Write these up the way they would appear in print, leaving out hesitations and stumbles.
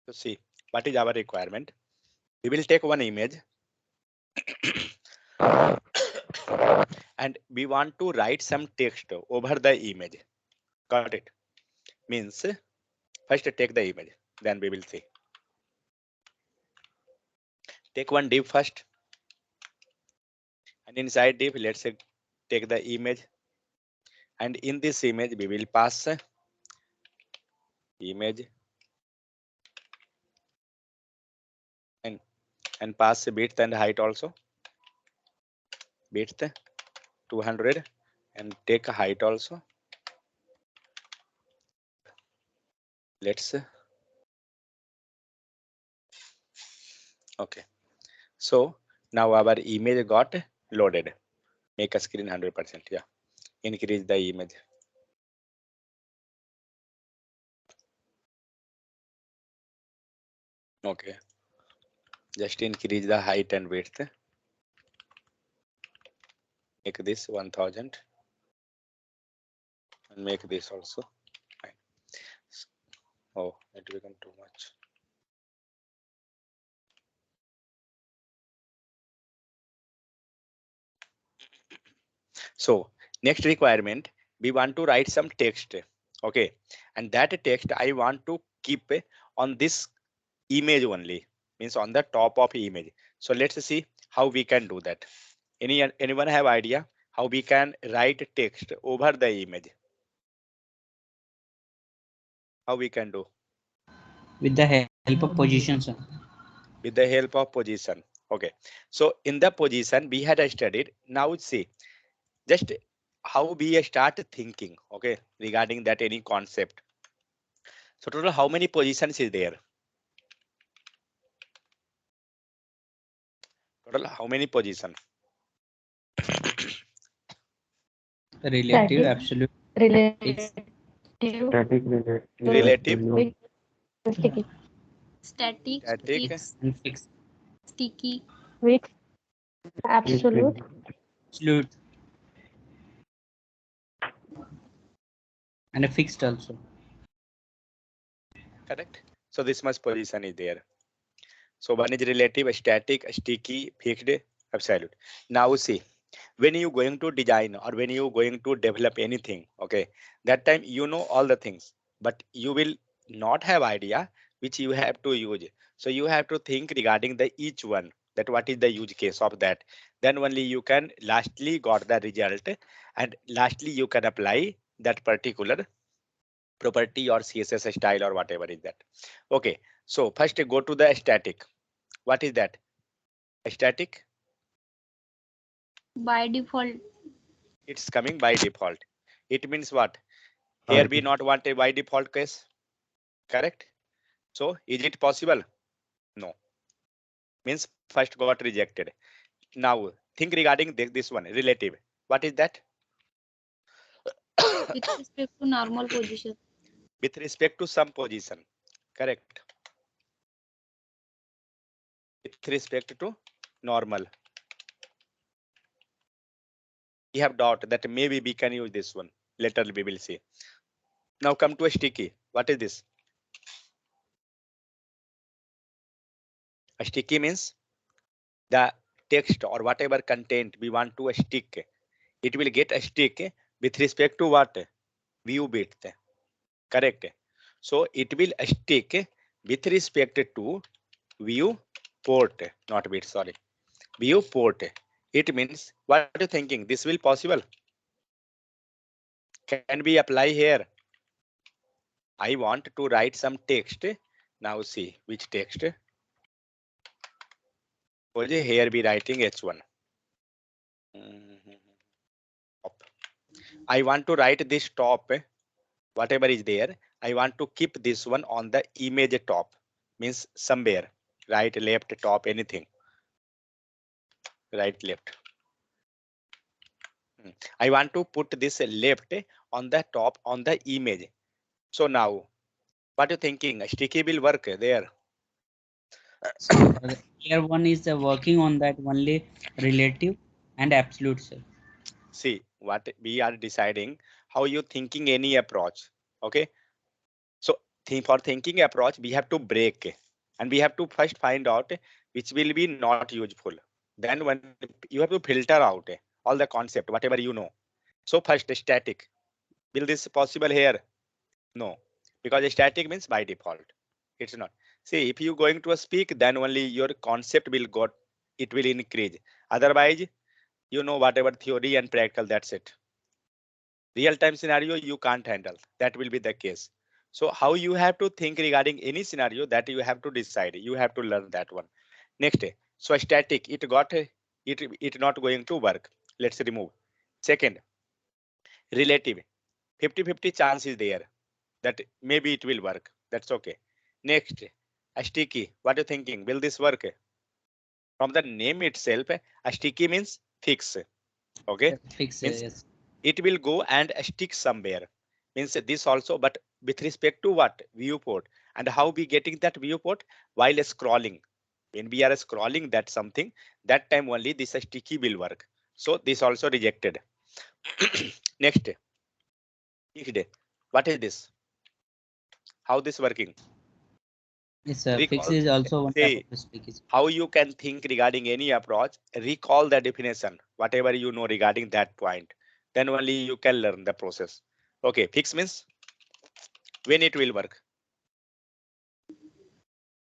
So see, what is our requirement? We will take one image and we want to write some text over the image. Got it? Means first take the image, then we will see. Take one div first, and inside div, let's say take the image, and in this image we will pass image and pass width and height also. Width 200 and take a height also. Let's okay. So now our image got loaded. Make a screen 100%. Yeah, increase the image. Okay, just increase the height and width. Make this 1000 and make this also. Fine. Oh, it become too much. So next requirement, we want to write some text. Okay, and that text I want to keep on this image only, means on the top of image. So let's see how we can do that. Anyone have idea how we can write text over the image? How we can do? With the help of position, sir. With the help of position. Okay, so in the position we had studied. Now see just how we start thinking, okay, regarding that any concept. So total how many positions is there? Total how many positions? Relative, absolute, Relative. Static, Relative, Sticky. Static, static, fixed, and fixed. sticky, With absolute. Absolute. And a fixed also. correct. So this much position is there. So one is relative, static, sticky, fixed, absolute. Now see, when you going to design or when you going to develop anything, okay, that time you know all the things, but you will not have idea which you have to use. So you have to think regarding the each one, that what is the use case of that. Then only you can lastly got the result, and lastly you can apply that particular property or CSS style or whatever is that. Okay, so first go to the static. What is that? Static? by default. It's coming by default. It means what? Here we not want a by default case, correct? So is it possible? No. Means first got rejected. Now think regarding this one, relative. What is that? With respect to normal position. With respect to some position, correct? With respect to normal. We have dot that maybe we can use this one. Later we will see. Now come to a sticky. What is this? A sticky means the text or whatever content we want to stick. It will get a stick with respect to what? View width. Correct. So it will stick with respect to view port, not width, sorry. View port. It means what are you thinking? This will possible? Can we apply here? I want to write some text. Now see which text. Here be writing H1. I want to write this top, whatever is there. I want to keep this one on the image top, means somewhere, right, left, top, anything. Right, left. I want to put this left on the top on the image. So now, what are you thinking? Sticky will work there. So here one is working on that only relative and absolute, sir. See, what we are deciding how you thinking any approach. Okay, so for thinking approach we have to break, and we have to first find out which will be not useful. Then when you have to filter out all the concept whatever you know. So first static, will this possible here? No, because static means by default it's not. See, if you going to speak, then only your concept will go, it will increase. Otherwise, you know whatever theory and practical, that's it. Real time scenario you can't handle, that will be the case. So how you have to think regarding any scenario, that you have to decide, you have to learn that one. Next, so static, it not going to work, let's remove. Second, relative, 50-50 chance is there that maybe it will work, that's okay. Next, a sticky, what are you thinking, will this work? From the name itself, a sticky means fix. Okay, Fix. means Yes. it will go and stick somewhere, means this also, but with respect to what? Viewport. And how we getting that viewport? While scrolling, when we are scrolling that something, that time only this sticky will work. So this also rejected. Next, what is this? How this working? Yes, fix Recall, is also one type see of sticky. how you can think regarding any approach, recall the definition, whatever you know regarding that point, then only you can learn the process. Okay, fix means when it will work.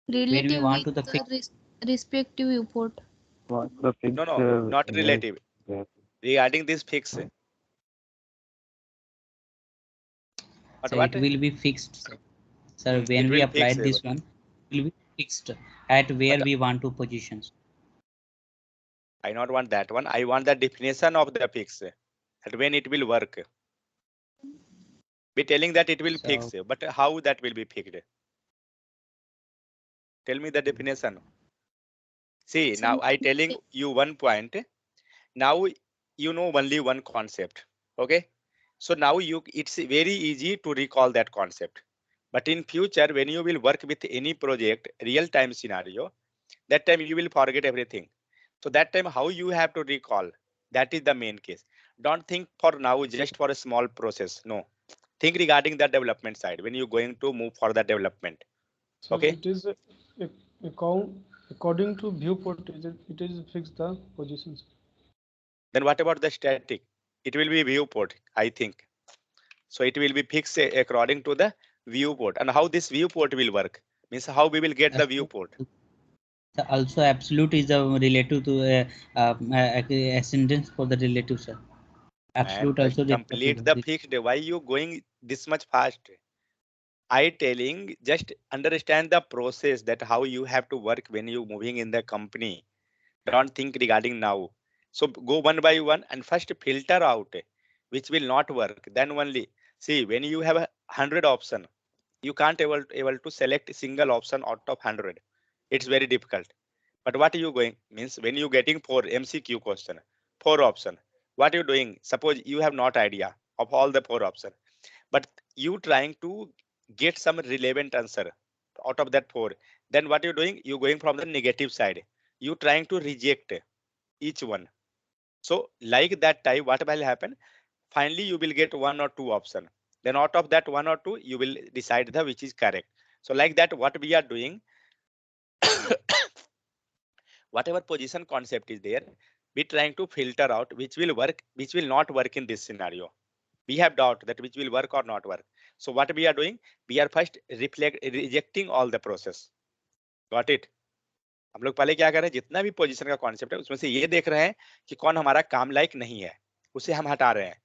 Relative want with to the fix. respective viewport. No, not relative. Regarding this fix, but So what? it will be fixed, sir. Sir, It when we will applied fix, this one, it will be fixed at where but we want to positions. I not want that one. I want the definition of the fix, that when it will work. Be telling that it will So fix, but how that will be fixed? Tell me the definition. See, now I telling you one point. Now you know only one concept. Okay, so now it's very easy to recall that concept. But in future, when you will work with any project, real time scenario, that time you will forget everything. So that time how you have to recall, that is the main case. Don't think for now just for a small process. No, think regarding the development side when you're going to move for the development. So Okay, it is account according to viewport. It is fix the positions. then what about the static? It will be viewport, I think. So it will be fixed according to the viewport. And how this viewport will work means how we will get the viewport. also absolute is relative to ascendance for the relative, sir. Man, Absolute just also complete the fixed. Why you going this much fast? I telling just understand the process, that how you have to work when you moving in the company. Don't think regarding now. So go one by one and first filter out which will not work. Then only see, when you have 100 option, you can't able to select a single option out of 100. It's very difficult. But what are you going means when you getting 4 MCQ question, 4 option, what you doing? Suppose you have not idea of all the 4 option, but you trying to get some relevant answer out of that 4. Then what you doing? You going from the negative side. You trying to reject each one. So like that type, what will happen? Finally, you will get 1 or 2 option. Then out of that 1 or 2, you will decide the which is correct. So like that, what we are doing, whatever position concept is there, we trying to filter out which will work, which will not work in this scenario. We have doubt that which will work or not work. So what we are doing, we are first rejecting all the process. Got it? हम लोग पहले क्या कर रहे हैं, जितना भी position का कॉन्सेप्ट है उसमें से ये देख रहे हैं कि कौन हमारा काम लायक नहीं है, उसे हम हटा रहे हैं.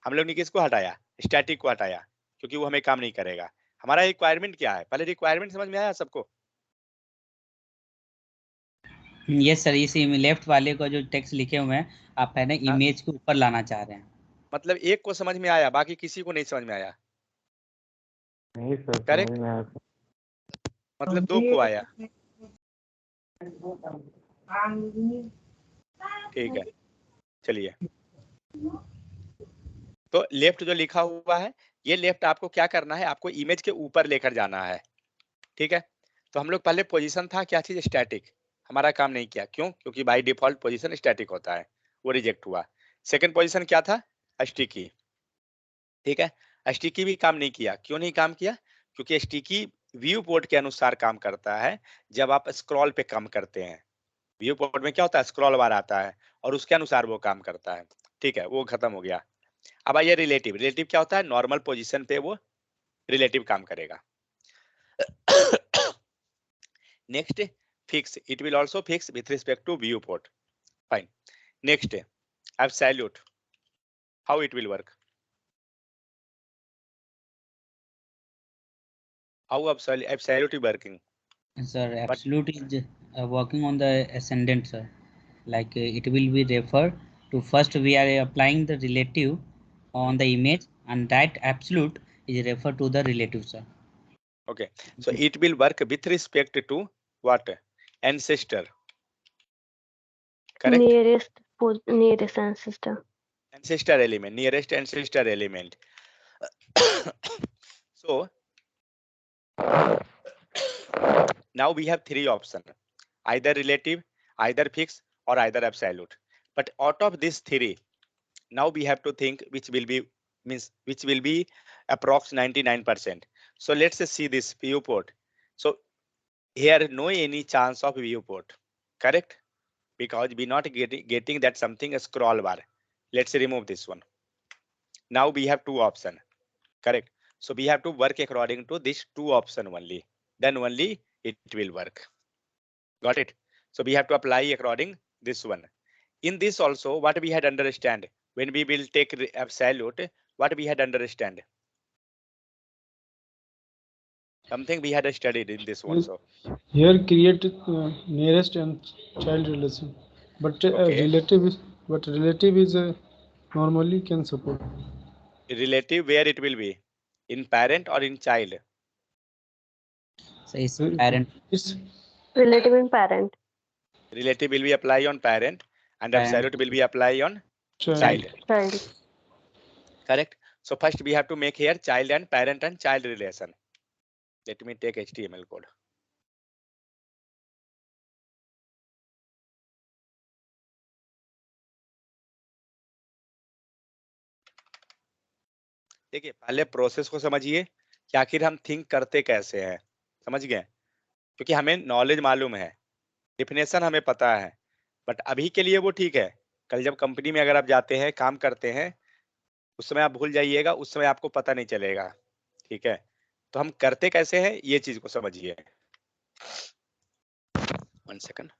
हम लोग ने किसको हटाया? स्टैटिक को हटाया, क्योंकि वो हमें काम नहीं करेगा. हमारा रिक्वायरमेंट क्या है? पहले रिक्वायरमेंट समझ में आया सबको? यस सर, इस लेफ्ट वाले को जो टेक्स्ट लिखे हुए हैं आप है ना इमेज के ऊपर लाना चाह रहे हैं. मतलब एक को समझ में आया, बाकी किसी को नहीं समझ में आया. नहीं सर, करेक्ट, समझ में आया. मतलब 2 को आया. ठीक है, चलिए. तो लेफ्ट जो लिखा हुआ है, ये लेफ्ट आपको क्या करना है, आपको इमेज के ऊपर लेकर जाना है. ठीक है, तो हम लोग पहले पोजीशन था क्या चीज? स्टैटिक. हमारा काम नहीं किया. क्यों? क्योंकि बाय डिफॉल्ट पोजीशन स्टैटिक होता है, वो रिजेक्ट हुआ. सेकंड पोजीशन क्या था? स्टिकी, ठीक है। स्टिकी भी काम नहीं किया, क्यों नहीं काम किया? क्योंकि स्टिकी व्यू पोर्ट के अनुसार काम करता है। जब आप स्क्रॉल पे काम करते हैं, व्यू पोर्ट में क्या होता है, स्क्रॉल बार आता है और उसके अनुसार वो काम करता है, ठीक है, वो खत्म हो गया। अब आइए रिलेटिव। रिलेटिव क्या होता है? नॉर्मल पोजीशन पे वो रिलेटिव काम करेगा। Next, fix, it will also fix with respect to viewport. Fine. Next, absolute, how it will work? How absolute is working? Sir, absolute is working on the ascendant, sir. Like it will be referred to first we are applying the relative on the image, and that absolute is referred to the relative, sir. Okay, so it will work with respect to what? Ancestor. Correct? Nearest ancestor. Ancestor element, nearest ancestor element. So now we have three options: either relative, either fixed, or either absolute. But out of these three, now we have to think which will be, means which will be approx 99%. So let's see this viewport. So here no any chance of viewport, correct? Because we not getting that something a scroll bar. Let's remove this one. Now we have two option, correct? So we have to work according to this two option only, then only it will work. Got it? So we have to apply according this one. In this also, what we had understand, when we will take absolute, what we had understand, something we had studied in this also. Here create nearest and child relation, but Okay. relative is normally can support. Relative, where it will be, in parent or in child? So it's parent. It's Relative and parent. Relative will be apply on parent and Parent. absolute will be apply on child. child. Correct? So first we have to make here child and parent and child relation. Let me take HTML code. देखिए, पहले process को समझिए कि आखिर हम think करते कैसे हैं, समझ गए? क्योंकि हमें नॉलेज मालूम है, डिफिनेशन हमें पता है, बट अभी के लिए वो ठीक है। कल जब कंपनी में अगर आप जाते हैं, काम करते हैं, उस समय आप भूल जाइएगा, उस समय आपको पता नहीं चलेगा, ठीक है? तो हम करते कैसे हैं, ये चीज को समझिए। 1 सेकंड।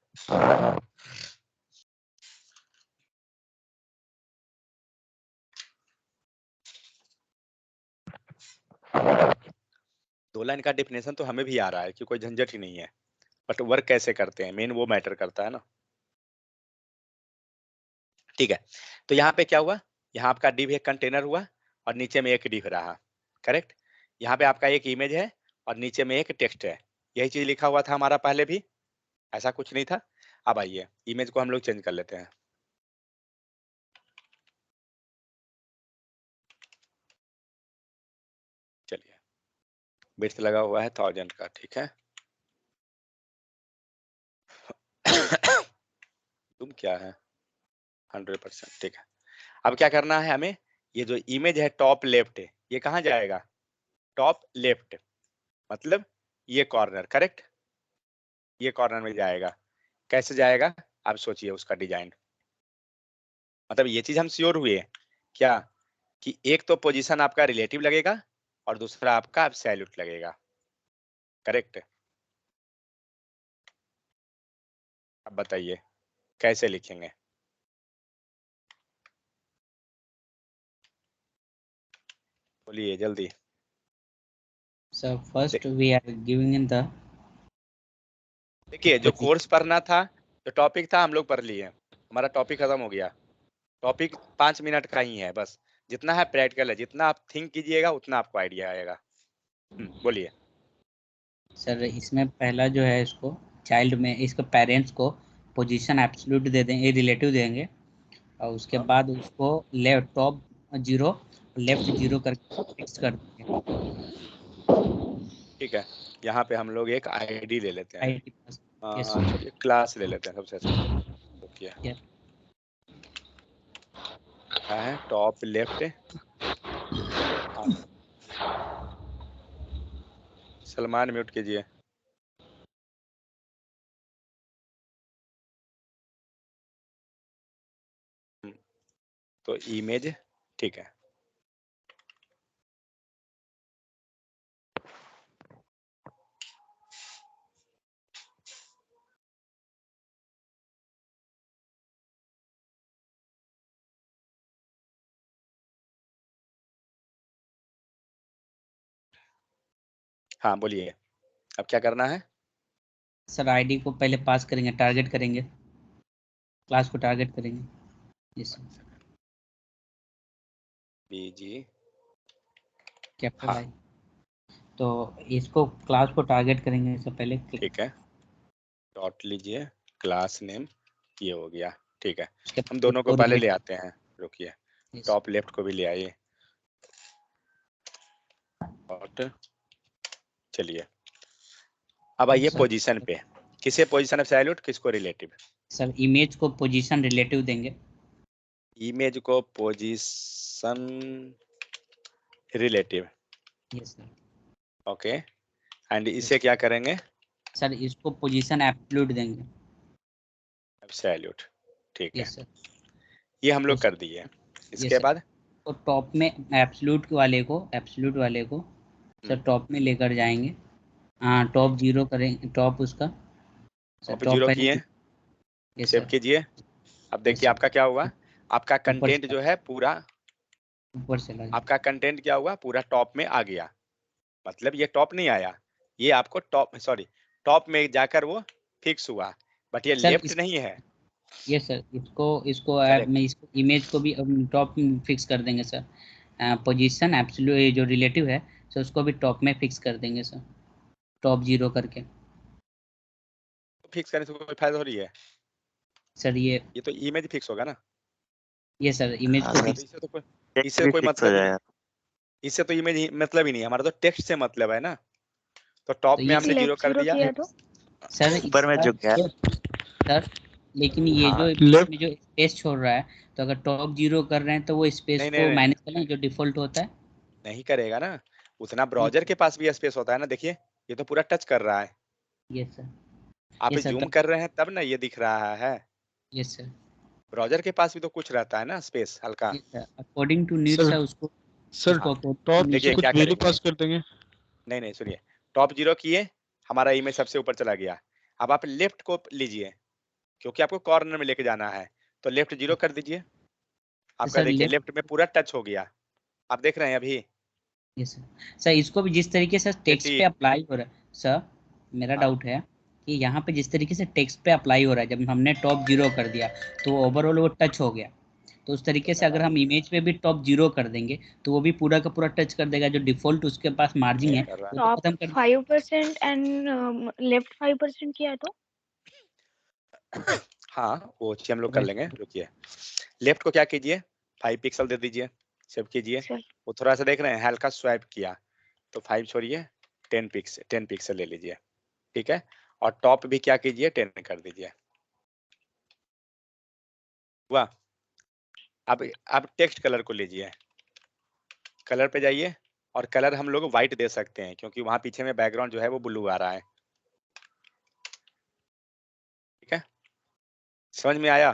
दो लाइन का डिफिनेशन तो हमें भी आ रहा है कि कोई झंझट ही नहीं है, बट वर्क कैसे करते हैं मेन वो मैटर करता है ना, ठीक है? तो यहाँ पे क्या हुआ, यहाँ आपका डिव एक कंटेनर हुआ और नीचे में एक डिव रहा, करेक्ट? यहाँ पे आपका एक इमेज है और नीचे में एक टेक्स्ट है, यही चीज लिखा हुआ था हमारा पहले भी, ऐसा कुछ नहीं था। अब आइए इमेज को हम लोग चेंज कर लेते हैं। चलिए, बिट्स लगा हुआ है 1000 का, ठीक है? तुम क्या है 100%, ठीक है। अब क्या करना है हमें, ये जो इमेज है टॉप लेफ्ट है, ये कहाँ जाएगा? टॉप लेफ्ट, मतलब ये कॉर्नर, करेक्ट? ये कॉर्नर में जाएगा। कैसे जाएगा आप सोचिए उसका डिजाइन। मतलब ये चीज हम श्योर हुए क्या कि एक तो पोजीशन आपका रिलेटिव लगेगा और दूसरा आपका एब्सोल्यूट लगेगा, करेक्ट? अब बताइए कैसे लिखेंगे? बोलिए जल्दी। So first we are giving in the, देखिए, जो कोर्स पढ़ना था, जो टॉपिक था हम लोग पढ़ लिए, हमारा टॉपिक खत्म हो गया। टॉपिक 5 मिनट का ही है बस, जितना है प्रैक्टिकल है, जितना आप थिंक कीजिएगा उतना आपको आइडिया आएगा। बोलिए। सर इसमें पहला जो है इसको चाइल्ड में इसको पेरेंट्स को पोजीशन एब्सोल्यूट दे देंगे, रिलेटिव देंगे, और उसके बाद उसको लेफ्ट टॉप 0 लेफ्ट 0 करके फिक्स कर देंगे। ठीक है, यहाँ पे हम लोग एक आईडी ले लेते हैं, आईडी yes, छोड़िए क्लास ले लेते हैं सबसे अच्छा। है टॉप लेफ्ट। सलमान म्यूट कीजिए। तो इमेज ठीक है। हाँ बोलिए, अब क्या करना है? सर आईडी को पहले पास करेंगे, टारगेट करेंगे, क्लास को टारगेट करेंगे। यस सर, बीजी कैपिटल हाँ आई। तो इसको क्लास को टारगेट करेंगे इससे पहले। ठीक है, डॉट लीजिए, क्लास नेम ये हो गया। ठीक है, उसके हम दोनों को इसको पहले ले relate- आते हैं, रुकिए। yes, टॉप लेफ्ट को भी ले आइए। डॉट चलिए, अब आइए सर पोजीशन पे। किसे पोजीशन एब्सोल्यूट, किसको रिलेटिव? सर इमेज को पोजीशन रिलेटिव देंगे। इमेज को position relative, yes sir. Okay. And इसे क्या करेंगे? सर इसको पोजीशन एब्सोल्यूट देंगे। एब्सोल्यूट, ठीक है, यस सर। ये हम लोग तो कर दिए। यस इसके सर, बाद तो टॉप में एब्सोल्यूट वाले को सर टॉप में लेकर जाएंगे। हाँ, टॉप जीरो करेंगे, टॉप उसका सर टॉप टॉप जीरो पहले। किए, यस सेव सर। कीजिए। अब यस देखिए सर, आपका क्या हुआ, आपका ऊपर कंटेंट जो है पूरा, ऊपर चला गया। आपका कंटेंट क्या हुआ, पूरा टॉप में आ गया। मतलब ये टॉप नहीं आया, ये आपको टॉप सॉरी टॉप में जाकर वो फिक्स हुआ, बट ये सर लेफ्ट नहीं है। यस सर, इसको इसको करेक्ट, मैं इसको इमेज को भी टॉप में फिक्स कर देंगे सर। पोजीशन एब्सोल्यूट जो रिलेटिव है सर उसको भी टॉप में फिक्स कर देंगे सर, टॉप जीरो करके। फिक्स करने से कोई फायदा हो रही है? सर ये तो इमेज फिक्स होगा ना। ये सर इमेज हाँ को सर, तो फिक्स। इससे भी कोई फिक्स हो मतलब ही नहीं, जाएगा। इससे तो इमेज मतलब ही नहीं, हमारा तो टेक्स्ट से मतलब है ना। तो तो टॉप में ये हमने जीरो लेफ्ट कर जीरो दिया। किया तो सर ऊपर में इसका जो गैप, सर लेकिन ये हाँ जो लेफ्ट इसमें जो स्पेस छोड़ रहा है, तो अगर टॉप जीरो कर रहे हैं तो वो स्पेस नहीं नहीं को नहीं मैनेज करें जो डिफॉल्ट होता है। नहीं करेगा ना, उतना ब्राउजर के पास भी स्पेस होता है ना। देखिए ये तो पूरा टच कर रहा है, यस सर। आप यस सर, जूम तब कर रहे हैं तब ना ये दिख रहा है। Yes sir. ब्राउजर के पास भी तो कुछ रहता है ना, स्पेस हल्का। Yes sir, according to needs sir है उसको, सर उसको हाँ अकॉर्डिंग टू टॉप नीड्स देखिए है। कुछ क्या वैल्यू करेंगे, पास कर देंगे। नहीं नहीं सुनिए, टॉप जीरो किए, हमारा इमेज सबसे ऊपर चला गया। अब आप लेफ्ट को लीजिए, क्योंकि आपको कॉर्नर में लेके जाना है, तो लेफ्ट जीरो कर दीजिए। तो आपका सर देखिए लेफ्ट। लेफ्ट में पूरा टच हो गया, आप देख रहे हैं अभी। Yes sir. सर इसको भी जिस तरीके से टेक्स्ट पे रिपीट, अप्लाई हो रहा है सर, मेरा हाँ डाउट है कि यहाँ पे जिस तरीके से टेक्स्ट पे अप्लाई हो रहा है, जब हमने टॉप जीरो कर दिया तो ओवरऑल वो टच हो गया। तो उस तो तरीके से कर अगर रहा है, हम इमेज पे भी टॉप जीरो कर देंगे तो वो भी पूरा का पूरा टच कर देगा, जो डिफॉल्ट उसके पास मार्जिन है कर रहा वो है। तो टॉप खत्म कर देगा। 5% एंड लेफ्ट 5% किया तो हाँ वो चीज हम लोग कर राइट। लेंगे, रुकिए। लेफ्ट को क्या कीजिए, 5 पिक्सल दे दीजिए, सेव कीजिए। चल वो थोड़ा सा देख रहे हैं हल्का स्वाइप किया, तो 5 छोड़िए, 10 पिक्सल ले लीजिए, ठीक है। और टॉप भी क्या कीजिए, 10 कर दीजिए। हुआ? अब टेक्स्ट कलर को लीजिए, कलर पे जाइए, और कलर हम लोग व्हाइट दे सकते हैं क्योंकि वहां पीछे में बैकग्राउंड जो है वो ब्लू आ रहा है, ठीक है। समझ में आया?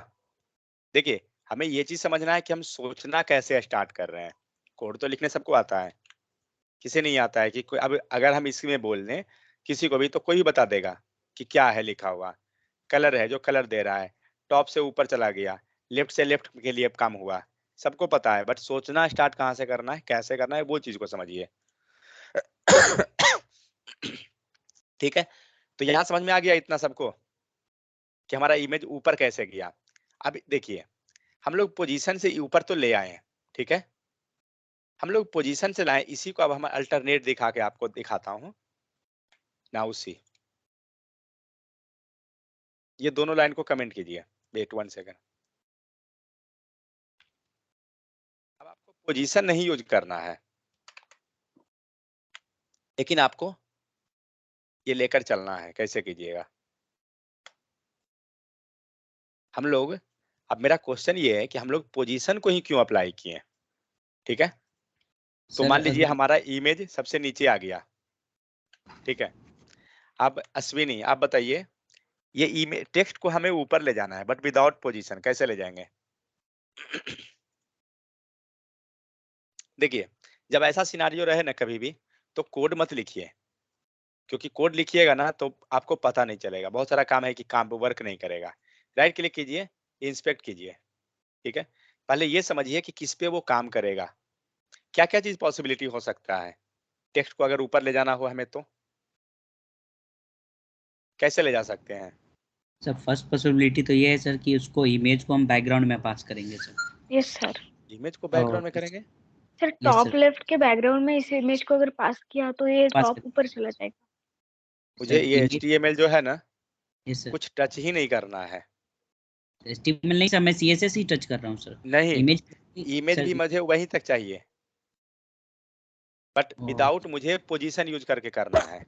देखिए हमें ये चीज समझना है कि हम सोचना कैसे स्टार्ट कर रहे हैं। कोड तो लिखने सबको आता है, किसे नहीं आता है कि कोई, अब अगर हम इसमें बोल दें किसी को भी तो कोई भी बता देगा कि क्या है लिखा हुआ। कलर है जो कलर दे रहा है, टॉप से ऊपर चला गया, लेफ्ट से लेफ्ट के लिए काम हुआ, सबको पता है। बट सोचना स्टार्ट कहाँ से करना है, कैसे करना है, वो चीज को समझिए। ठीक है, तो यहाँ समझ में आ गया इतना सबको कि हमारा इमेज ऊपर कैसे गया। अब देखिए हम लोग पोजीशन से ऊपर तो ले आए हैं, ठीक है, हम लोग पोजीशन से लाए, इसी को अब हम अल्टरनेट दिखा के आपको दिखाता हूँ। नाउ सी, ये दोनों लाइन को कमेंट कीजिए, वेट 1 सेकंड। अब आपको पोजीशन नहीं यूज करना है, लेकिन आपको ये लेकर चलना है। कैसे कीजिएगा, हम लोग अब मेरा क्वेश्चन ये है कि हम लोग पोजीशन को ही क्यों अप्लाई किए, ठीक है। तो सर मान लीजिए अगर हमारा इमेज सबसे नीचे आ गया, ठीक है। अब अश्विनी आप बताइए, ये इमेज टेक्स्ट को हमें ऊपर ले जाना है बट विदाउट पोजीशन, कैसे ले जाएंगे? देखिए, जब ऐसा सिनारियो रहे ना कभी भी, तो कोड मत लिखिए, क्योंकि कोड लिखिएगा ना तो आपको पता नहीं चलेगा, बहुत सारा काम है कि काम वर्क नहीं करेगा। राइट क्लिक कीजिए, इंस्पेक्ट कीजिए, ठीक है। पहले ये समझिए कि किस पे वो काम करेगा, क्या क्या चीज पॉसिबिलिटी हो सकता है। टेक्स्ट को अगर ऊपर ले जाना हो हमें तो कैसे ले जा सकते हैं? सर फर्स्ट पॉसिबिलिटी तो ये है सर कि उसको इमेज को हम बैकग्राउंड में पास करेंगे सर। Yes sir. इमेज को और बैकग्राउंड में करेंगे? Sir yes top sir left के बैकग्राउंड में इस इमेज को अगर पास किया तो ये पास टॉप ऊपर चला जाएगा। मुझे सर ये इमेज HTML जो है ना, यस सर कुछ टच ही नहीं करना है। HTML नहीं सर, मैं CSS ही टच कर रहा हूँ सर। नहीं, इमेज इमेज सर भी मुझे वहीं तक चाहिए, बट और विदाउट मुझे पोजीशन यूज करके करना है।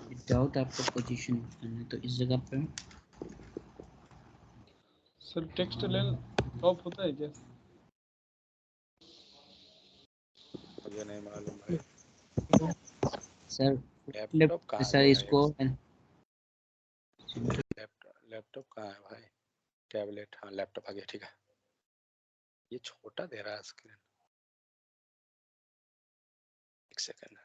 विदाउट आपको पोजीशन करना है तो इस जगह पे सर टेक्स्ट लेन टॉप होता है क्या? मुझे नहीं मालूम भाई, सर लैपटॉप कहाँ सर गया इसको लैपटॉप कहाँ है भाई? टैबलेट, हाँ लैपटॉप आ गया, ठीक है। ये छोटा दे रहा है स्क्रीन, एक सेकंड।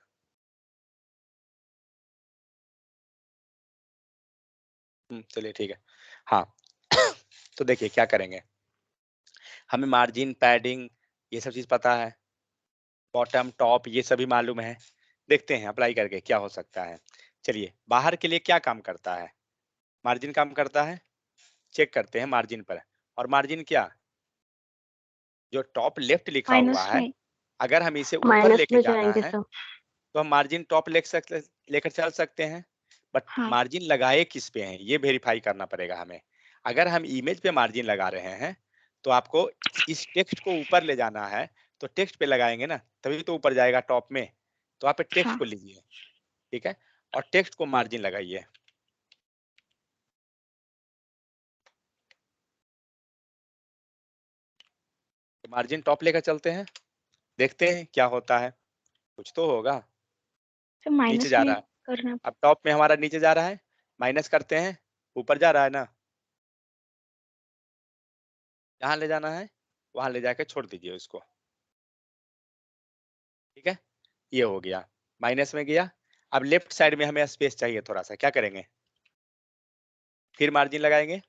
चलिए ठीक है, हाँ। तो देखिए क्या करेंगे, हमें मार्जिन, पैडिंग, ये सब चीज पता है, बॉटम टॉप ये सभी मालूम है। देखते हैं अप्लाई करके क्या हो सकता है। चलिए, बाहर के लिए क्या काम करता है? मार्जिन काम करता है, चेक करते हैं मार्जिन पर। और मार्जिन क्या, जो टॉप लेफ्ट लिखा हुआ माइनस है, में। अगर हम इसे ऊपर माइनस लेके में जाना जाएंगे है सब। तो हम मार्जिन टॉप लेकर चल सकते हैं, बट हाँ मार्जिन लगाए किस पे हैं ये वेरीफाई करना पड़ेगा हमें। अगर हम इमेज पे मार्जिन लगा रहे हैं तो आपको इस टेक्स्ट को ऊपर ले जाना है, तो टेक्स्ट पे लगाएंगे ना, तभी तो ऊपर जाएगा टॉप में। तो आप टेक्स्ट हाँ को लीजिए, ठीक है, और टेक्स्ट को मार्जिन लगाइए। तो मार्जिन टॉप लेकर चलते हैं, देखते हैं क्या होता है, कुछ तो होगा। सर नीचे माइनस जा में रहा है, करना। अब टॉप में हमारा नीचे जा रहा है, माइनस करते हैं, ऊपर जा रहा है ना, जहां ले जाना है वहां ले जाकर छोड़ दीजिए उसको, ठीक है। ये हो गया, माइनस में गया। अब लेफ्ट साइड में हमें स्पेस चाहिए थोड़ा सा, क्या करेंगे, फिर मार्जिन लगाएंगे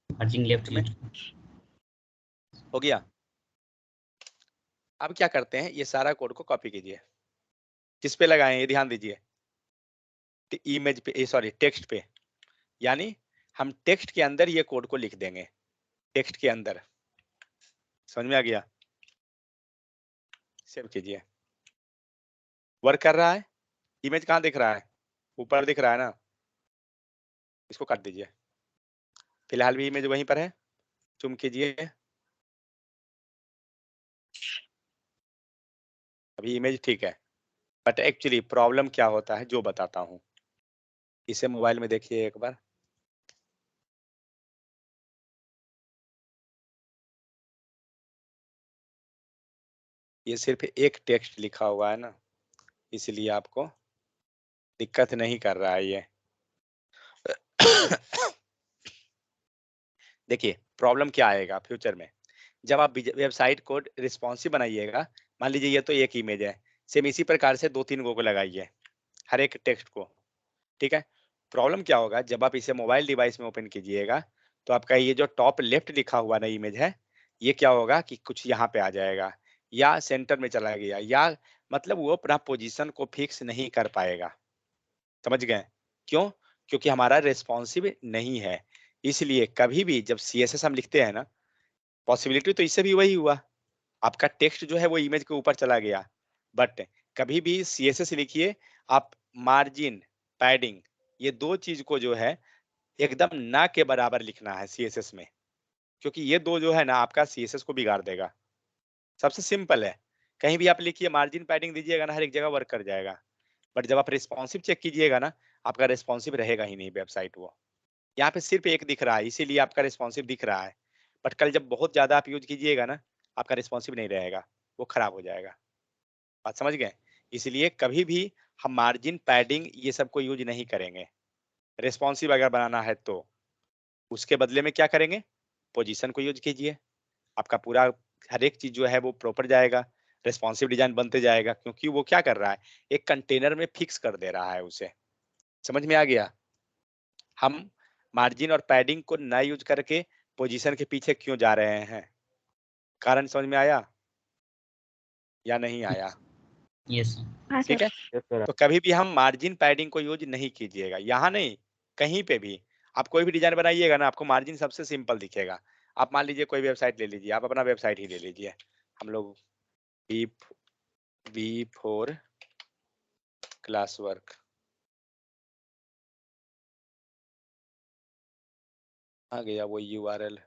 मार्जिन लेफ्ट में, यूज हो गया। अब क्या करते हैं, ये सारा कोड को कॉपी कीजिए, किस पे लगाएं ये ध्यान दीजिए, इमेज पे, सॉरी टेक्स्ट पे, यानी हम टेक्स्ट के अंदर ये कोड को लिख देंगे, टेक्स्ट के अंदर। समझ में आ गया? सेव कीजिए, वर्क कर रहा है। इमेज कहाँ दिख रहा है, ऊपर दिख रहा है ना, इसको काट दीजिए। फिलहाल भी इमेज वहीं पर है, जूम कीजिए, अभी इमेज ठीक है, बट एक्चुअली प्रॉब्लम क्या होता है जो बताता हूँ। इसे मोबाइल में देखिए एक बार, ये सिर्फ एक टेक्स्ट लिखा हुआ है ना, इसलिए आपको दिक्कत नहीं कर रहा है ये। देखिए प्रॉब्लम क्या आएगा फ्यूचर में, जब आप वेबसाइट को रिस्पॉन्सिव बनाइएगा, मान लीजिए ये तो एक इमेज है, सेम इसी प्रकार से 2-3 को लगाइए हर एक टेक्स्ट को, ठीक है। प्रॉब्लम क्या होगा, जब आप इसे मोबाइल डिवाइस में ओपन कीजिएगा तो आपका ये जो टॉप लेफ्ट लिखा हुआ ना इमेज है, ये क्या होगा कि कुछ यहाँ पे आ जाएगा, या सेंटर में चला गया, या मतलब वो अपना पोजीशन को फिक्स नहीं कर पाएगा। समझ गए क्यों? क्योंकि हमारा रेस्पॉन्सिव नहीं है। इसलिए कभी भी जब CSS हम लिखते हैं ना, पॉसिबिलिटी तो इससे भी वही हुआ, आपका टेक्स्ट जो है वो इमेज के ऊपर चला गया, बट कभी भी CSS लिखिए आप, मार्जिन, पैडिंग, ये दो चीज को जो है एकदम ना के बराबर लिखना है CSS में, क्योंकि ये दो जो है ना आपका CSS को बिगाड़ देगा। सबसे सिंपल है, कहीं भी आप लिखिए मार्जिन पैडिंग दीजिएगा ना, हर एक जगह वर्क कर जाएगा, बट जब आप रिस्पॉन्सिव चेक कीजिएगा ना, आपका रिस्पॉन्सिव रहेगा ही नहीं वेबसाइट वो। यहाँ पे सिर्फ एक दिख रहा है, इसीलिए आपका रिस्पॉन्सिव दिख रहा है, बट कल जब बहुत ज्यादा आप यूज कीजिएगा ना, आपका रिस्पॉन्सिव नहीं रहेगा, वो खराब हो जाएगा। बात समझ गए? इसलिए कभी भी हम मार्जिन, पैडिंग ये सब को यूज नहीं करेंगे। रिस्पॉन्सिव अगर बनाना है तो उसके बदले में क्या करेंगे, पोजीशन को यूज कीजिए, आपका पूरा हर एक चीज जो है वो प्रॉपर जाएगा, रिस्पॉन्सिव डिजाइन बनते जाएगा, क्योंकि वो क्या कर रहा है, एक कंटेनर में फिक्स कर दे रहा है उसे। समझ में आ गया? हम मार्जिन और पैडिंग को ना यूज करके पोजीशन के पीछे क्यों जा रहे हैं, कारण समझ में आया या नहीं आया? यस हाँ ठीक सर। है, यस सर। तो कभी भी हम मार्जिन पैडिंग को यूज नहीं कीजिएगा, यहाँ नहीं, कहीं पे भी आप कोई भी डिजाइन बनाइएगा ना, आपको मार्जिन सबसे सिंपल दिखेगा। आप मान लीजिए कोई वेबसाइट ले लीजिए, आप अपना वेबसाइट ही ले लीजिए, हम लोग बी फॉर क्लास वर्क, आ गया वो यूआरएल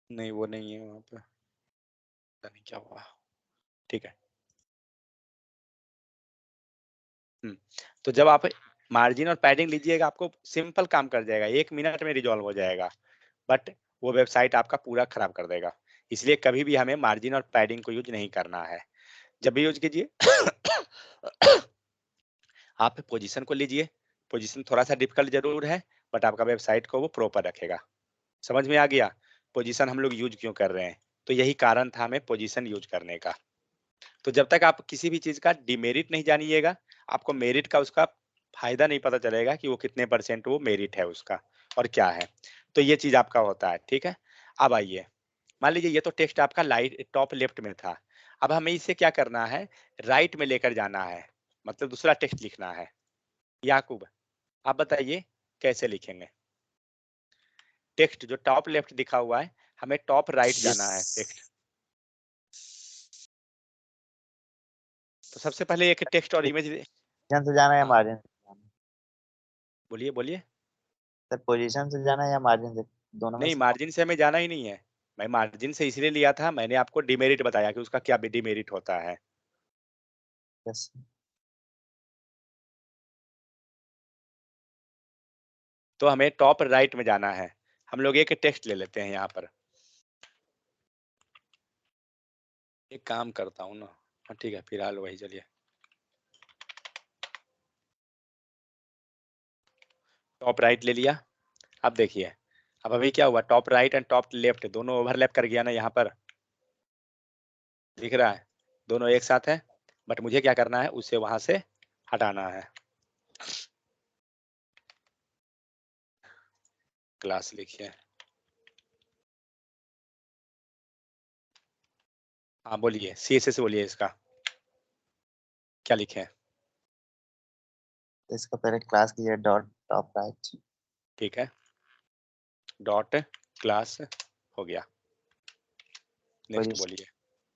नहीं, वो नहीं है वहां पे, पता नहीं क्या हुआ। ठीक है, तो जब आप मार्जिन और पैडिंग लीजिएगा, आपको सिंपल काम कर जाएगा, 1 मिनट में रिजॉल्व हो जाएगा, बट वो वेबसाइट आपका पूरा खराब कर देगा। इसलिए कभी भी हमें मार्जिन और पैडिंग को यूज नहीं करना है। जब भी यूज कीजिए आप पोजीशन को लीजिए, पोजीशन थोड़ा सा डिफिकल्ट जरूर है, बट आपका वेबसाइट को वो प्रॉपर रखेगा। समझ में आ गया पोजीशन हम लोग यूज क्यों कर रहे हैं? तो यही कारण था हमें पोजीशन यूज करने का। तो जब तक आप किसी भी चीज का डिमेरिट नहीं जानिएगा, आपको मेरिट का उसका फायदा नहीं पता चलेगा कि वो कितने % वो मेरिट है उसका और क्या है। तो ये चीज आपका होता है। ठीक है, अब आइए, मान लीजिए ये तो टेक्स्ट आपका लाइट टॉप लेफ्ट में था, अब हमें इसे क्या करना है, राइट में लेकर जाना है, मतलब दूसरा टेक्स्ट लिखना है। याकूब, आप बताइए कैसे लिखेंगे? टेक्स्ट जो टॉप लेफ्ट दिखा हुआ है, हमें टॉप राइट जाना है टेक्स्ट। तो सबसे पहले एक टेक्स्ट और इमेज, पोजीशन से जाना है या हाँ मार्जिन से जाना है? बोलिए बोलिए। सर पोजीशन से जाना है या मार्जिन से, दोनों में नहीं, से? मार्जिन से हमें जाना ही नहीं है, मैं मार्जिन से इसलिए लिया था, मैंने आपको डिमेरिट बताया कि उसका क्या डिमेरिट होता है। यस। तो हमें टॉप राइट में जाना है। हम लोग एक टेक्स्ट ले लेते हैं यहाँ पर, एक काम करता हूँ ना, हाँ ठीक है, फिलहाल वही चलिए, टॉप राइट ले लिया। अब देखिए, अब अभी क्या हुआ, top right and top left दोनों ओवरलैप कर गया ना, यहाँ पर दिख रहा है, दोनों एक साथ है, बट मुझे क्या करना है, उसे वहां से हटाना है। क्लास लिखिए, हाँ बोलिए, CSS बोलिए, इसका क्या लिखे? तो इसका पहले क्लास कीजिए डॉट टॉप राइट। ठीक है, डॉट क्लास हो गया, नेक्स्ट पोजीशन बोलिए,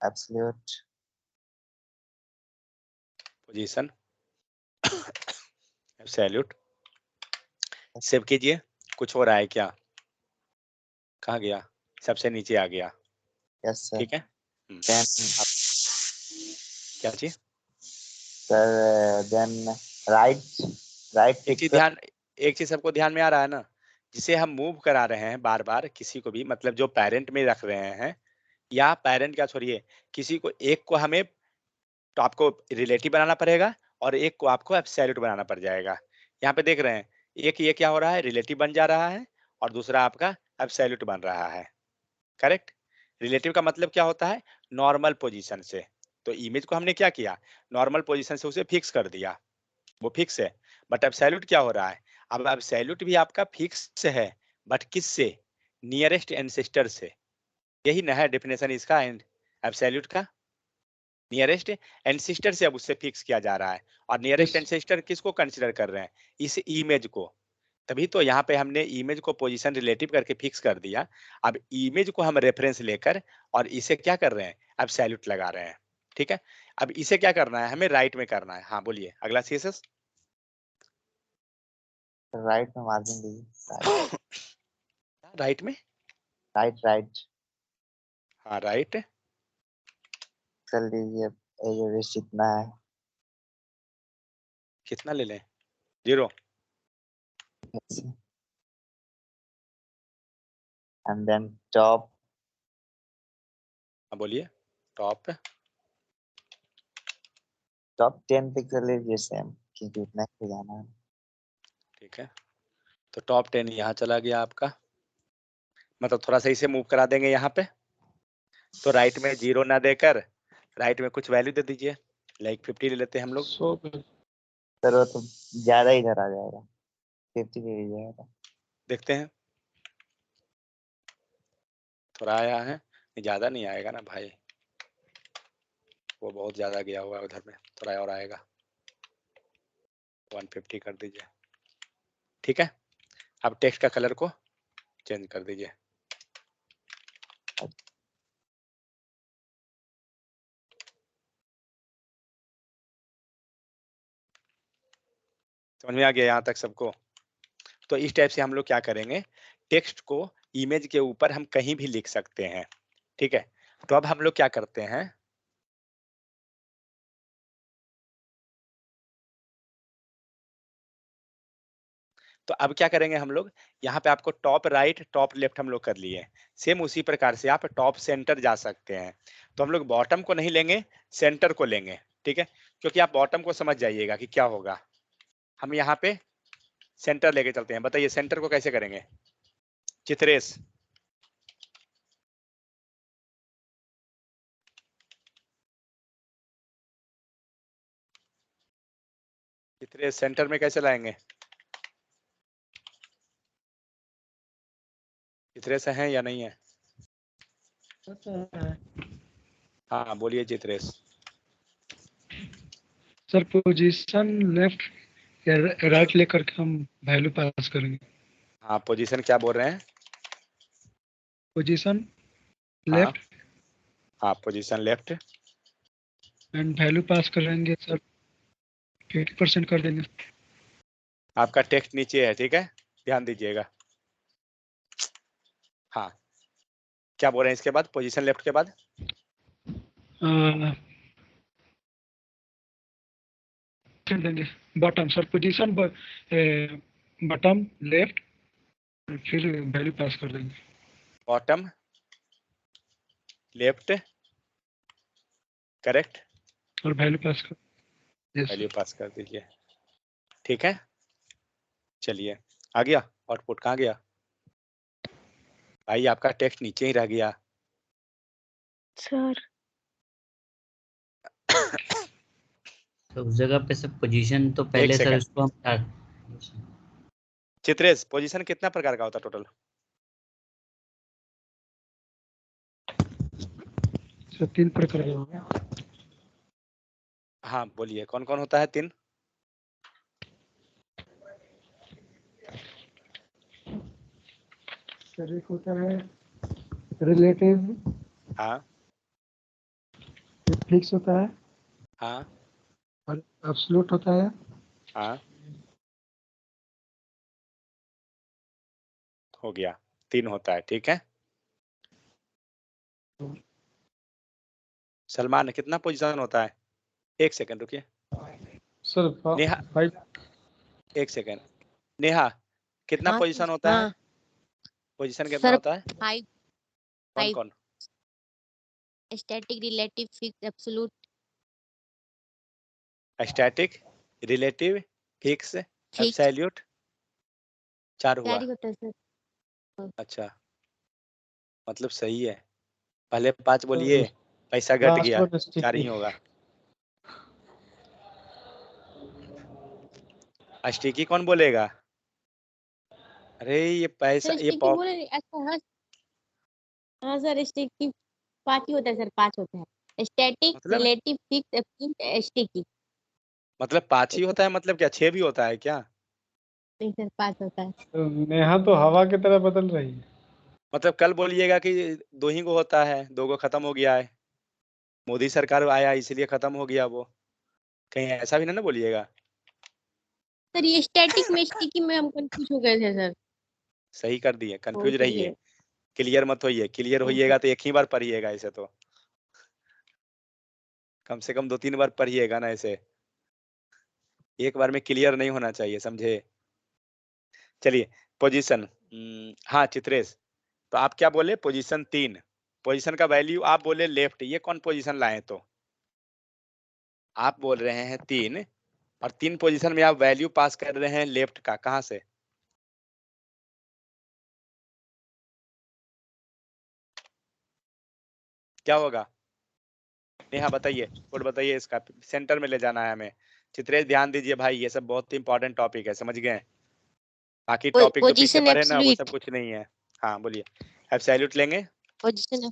एब्सोल्यूट पोजीशन एब्सोल्यूट, सेव कीजिए। कुछ हो रहा है क्या? कहाँ गया? सबसे नीचे आ गया। Yes sir. ठीक है, देन क्या चीज? सर देन राइट राइट एक चीज पिक्सल। ध्यान, एक चीज सबको ध्यान में आ रहा है ना, जिसे हम मूव करा रहे हैं बार बार किसी को भी, मतलब जो पेरेंट में रख रहे हैं, या पेरेंट क्या छोड़िए, किसी को एक को हमें, तो आपको रिलेटिव बनाना पड़ेगा और एक को आपको एब्सोल्यूट बनाना पड़ जाएगा। यहाँ पे देख रहे हैं, एक ये क्या हो रहा है, रिलेटिव बन जा रहा है, और दूसरा आपका एब्सोल्यूट बन रहा है। करेक्ट? रिलेटिव का मतलब क्या होता है, नॉर्मल पोजीशन से। तो इमेज को हमने क्या किया, नॉर्मल पोजीशन से उसे फिक्स कर दिया, वो फिक्स है। बट एब्सोल्यूट क्या हो रहा है, अब एब्सोल्यूट भी आपका फिक्स है, बट किस से, नियरेस्ट एंसेस्टर से। यही ना है डेफिनेशन इसका, एब्सोल्यूट का, नियरेस्ट एंसेस्टर से अब उससे फिक्स किया जा रहा है। और नियरेस्ट एंसेस्टर किसको कंसीडर कर रहे हैं, इस इमेज को। तभी तो यहाँ पे हमने इमेज को पोजीशन रिलेटिव करके फिक्स कर दिया। अब इमेज को हम रेफरेंस लेकर और इसे क्या कर रहे हैं, अब सैल्यूट लगा रहे हैं। ठीक है, अब इसे क्या करना है, हमें राइट में करना है। हाँ बोलिए अगला सीएसएस। राइट में मार्जिन दीजिए। राइट में, राइट राइट हाँ राइट, चल दीजिए। एज जितना है कितना ले लें, 0। एंड देन टॉप हाँ बोलिए, टॉप, टॉप 10 पिक्सल लीजिए सेम, क्योंकि उतना ही जाना है। ठीक है। तो टॉप 10 यहाँ चला गया आपका, मतलब थोड़ा सा इसे मूव करा देंगे यहाँ पे। तो राइट में 0 ना देकर राइट में कुछ वैल्यू दे दीजिए, लाइक 50 ले लेते हैं हम लोग। सर वो तो ज्यादा इधर आ जाएगा, 50 दे दीजिएगा। देखते हैं, थोड़ा आया है, ज्यादा नहीं आएगा ना भाई, वो बहुत ज्यादा गया हुआ है उधर में, थोड़ा और आएगा, 150 कर दीजिए। ठीक है, अब टेक्स्ट का कलर को चेंज कर दीजिए। समझ में आ गया यहाँ तक सबको? तो इस टाइप से हम लोग क्या करेंगे, टेक्स्ट को इमेज के ऊपर हम कहीं भी लिख सकते हैं। ठीक है, तो अब हम लोग क्या करते हैं, तो अब क्या करेंगे हम लोग, यहाँ पे आपको टॉप राइट टॉप लेफ्ट हम लोग कर लिए, सेम उसी प्रकार से आप टॉप सेंटर जा सकते हैं। तो हम लोग बॉटम को नहीं लेंगे, सेंटर को लेंगे। ठीक है, क्योंकि आप बॉटम को समझ जाइएगा कि क्या होगा। हम यहाँ पे सेंटर लेके चलते हैं, बताइए सेंटर को कैसे करेंगे, चित्रेश। चित्रेश सेंटर में कैसे लाएंगे, चित्रेश है या नहीं है? हाँ बोलिए चित्रेश। सर पोजीशन लेफ्ट या राइट लेकर के हम वैल्यू पास करेंगे। हाँ पोजीशन क्या बोल रहे हैं, पोजीशन हाँ लेफ्ट हाँ position left, and value pass करेंगे सर, 50% कर देंगे। आपका टेक्स्ट नीचे है, ठीक है, ध्यान दीजिएगा। हाँ क्या बोल रहे हैं इसके बाद, पोजीशन लेफ्ट के बाद, कर देंगे bottom sir, position bottom left, फिर वैल्यू पास कर देंगे। बॉटम लेफ्ट, करेक्ट, और वैल्यू पास कर, यस वैल्यू पास कर दीजिए। ठीक है, चलिए आ गया, आउटपुट कहाँ गया भाई, आपका टेक्स्ट नीचे ही रह गया। सर तो उस जगह पे सब पोजीशन तो पहले सर सेकंड। उसको हम चित्रेश पोजीशन कितना प्रकार का होता है टोटल, सर 3 प्रकार का होगा। हाँ बोलिए कौन कौन होता है 3? सर एक होता है रिलेटिव, हाँ फिक्स होता है, हाँ और एब्सोल्यूट होता है, हाँ, हो गया, 3 होता है। ठीक है, सलमान कितना पोजीशन होता है, 1 सेकंड रुकिए, सर नेहा 5 1 सेकंड, नेहा कितना हाँ पोजीशन होता है, हाँ पोजीशन कितना सर, होता है, 5 कौन 5 कौन? Static, relative, fix, absolute. Static, relative, fix, fix absolute, 4 हुआ। क्या होता है सर? अच्छा मतलब सही है, पहले 5 बोलिए, पैसा घट लास्ट गया, वन 4 ही स्टिकी। होगा। स्टिकी कौन बोलेगा, अरे ये पैसा सर ये स्टिकी बोले अच्छा। हाँ हाँ सर, स्टिकी 5 ही होता है सर, 5 होता है। स्टैटिक, मतलब रिलेटिव, फिक्स, एब्सोल्यूट, स्टिकी। मतलब 5 ही होता है, मतलब क्या 6 भी होता है क्या? नहीं सर 5 होता है। तो नेहा तो हवा की तरह बदल रही है। मतलब कल बोलिएगा कि 2 ही को होता है, 2 को खत्म हो गया है, मोदी सरकार आया इसलिए खत्म हो गया वो, कहीं ऐसा भी ना बोलिएगा। सर ये स्टैटिक में स्टिकी में हम कंफ्यूज हो गए थे सर। सही कर दिए, कंफ्यूज इसलिए। रहिए, क्लियर मत होइए, क्लियर होइएगा तो एक ही बार पढ़िएगा इसे, तो कम से कम 2-3 बार पढ़िएगा ना इसे, एक बार में क्लियर नहीं होना चाहिए, समझे। चलिए पोजीशन, हाँ चित्रेश, तो आप क्या बोले, पोजीशन 3, पोजीशन का वैल्यू आप बोले लेफ्ट, ये कौन पोजीशन लाए, तो आप बोल रहे हैं 3 और 3 पोजीशन में आप वैल्यू पास कर रहे हैं लेफ्ट का, कहां से, क्या होगा, नेहा बताइए, कोड बताइए, इसका सेंटर में ले जाना है हमें। चित्रेश ध्यान दीजिए भाई, ये सब बहुत ही इंपॉर्टेंट टॉपिक है, समझ गए, बाकी टॉपिक जो पीछे पोजीशन पढ़े ना वो सब एब्सोल्यूट। कुछ नहीं है। हाँ बोलिए, एब्सोल्यूट लेंगे, पोजीशन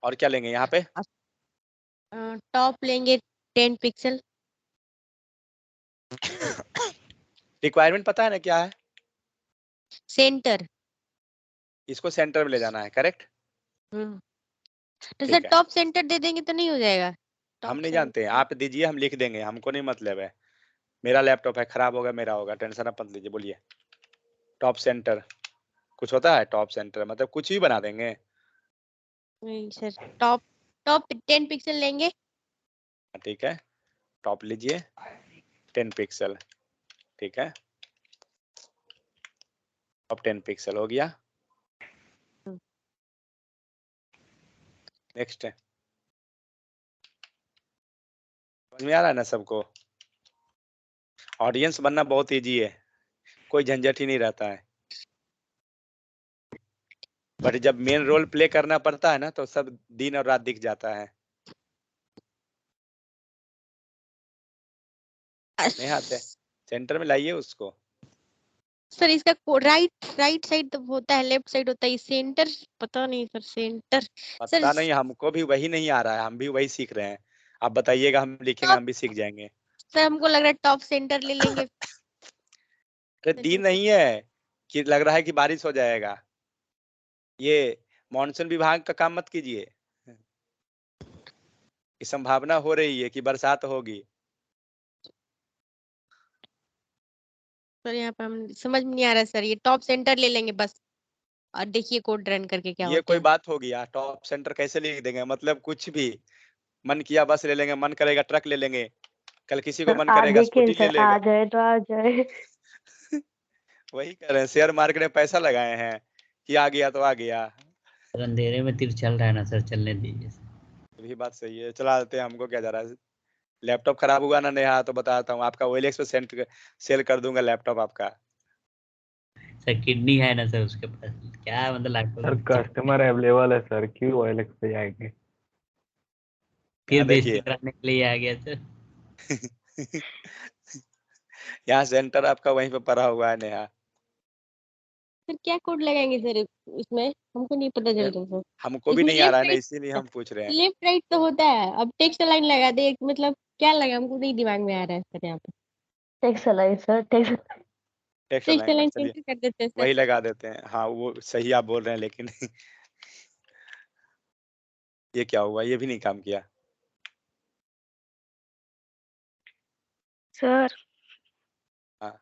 और क्या लेंगे यहाँ पे, टॉप लेंगे 10 पिक्सल। रिक्वायरमेंट पता है ना क्या है, सेंटर। इसको सेंटर में ले जाना है, करेक्ट, तो ठीक सर है। टॉप सेंटर दे देंगे तो नहीं हो जाएगा। हम टॉप नहीं जानते, आप दीजिए, हम लिख देंगे, हमको नहीं मतलब है, मेरा लैपटॉप है, खराब होगा मेरा होगा, टेंशन आप मत लीजिए, बोलिए टॉप सेंटर, कुछ होता है टॉप सेंटर, मतलब कुछ भी बना देंगे, नहीं सर टॉप टॉप 10 पिक्सल लेंगे। ठीक है, टॉप लीजिए 10 पिक्सल, ठीक है, टॉप 10 पिक्सल हो गया, नेक्स्ट, समझ में आ रहा है ना सबको, ऑडियंस बनना बहुत इजी है, कोई झंझट ही नहीं रहता है, बट जब मेन रोल प्ले करना पड़ता है ना तो सब दिन और रात दिख जाता है, नहीं आते, सेंटर में लाइए उसको, सर इसका राइट राइट साइड तो होता है, लेफ्ट साइड होता है, सेंटर पता नहीं सर सेंटर। सर पता नहीं, हमको भी वही नहीं आ रहा है, हम भी वही सीख रहे हैं, आप बताइएगा, हम लिखेंगे, हम भी सीख जाएंगे। सर हमको लग रहा है टॉप सेंटर ले लेंगे। अरे दिन नहीं है कि लग रहा है कि बारिश हो जाएगा, ये मॉनसून विभाग का काम मत कीजिए, कि संभावना हो रही है कि बरसात होगी, सर यहाँ पे हम समझ में नहीं आ रहा सर, ये टॉप सेंटर ले लेंगे बस, और देखिए कोड रन करके क्या ये होते कोई हैं। बात हो गया, टॉप सेंटर कैसे लिख देंगे, मतलब कुछ भी, मन किया बस ले लेंगे, मन करेगा ट्रक ले लेंगे, कल किसी को सर मन आ करेगा देखिए स्कूटी ले सर, आ लेगा, जाए तो आ जाए। वही कर रहे हैं, शेयर मार्केट में पैसा लगाए हैं कि आ गया तो आ गया, सर अंधेरे में तीर चल रहा है ना सर, चलने दीजिए। ये बात सही है, चला देते हैं, हमको क्या जा रहा है, लैपटॉप खराब हुआ ना नेहा तो बताता हूँ, आपका OLX पे सेल कर दूंगा लैपटॉप आपका, सर किडनी है ना सर उसके पास, क्या मतलब सर लैपटॉप कस्टमर अवेलेबल है सर, क्यों OLX पे जाएंगे। फिर यहाँ बेइज्जती देखिए कराने के लिए आ गया सर। यहाँ सेंटर आपका वहीं पे पड़ा हुआ है नेहा, सर क्या कोड लगाएंगे सर इसमें, हमको नहीं पता चल रहा सर। हमको भी इसमें नहीं आ रहा लेफ्ट है ना, राइट, इसीलिए हम पूछ रहे हैं, लेफ्ट राइट तो होता है, अब टेक्स्ट लाइन लगा दे, मतलब क्या लगा हमको नहीं दिमाग में आ रहा है सर यहाँ पे। Text line sir, text. Text text line, line चलिए सेंटर कर देते हैं सर। वही लगा देते हैं, हाँ वो सही आप बोल रहे हैं, लेकिन ये क्या हुआ, ये भी नहीं काम किया, सर हाँ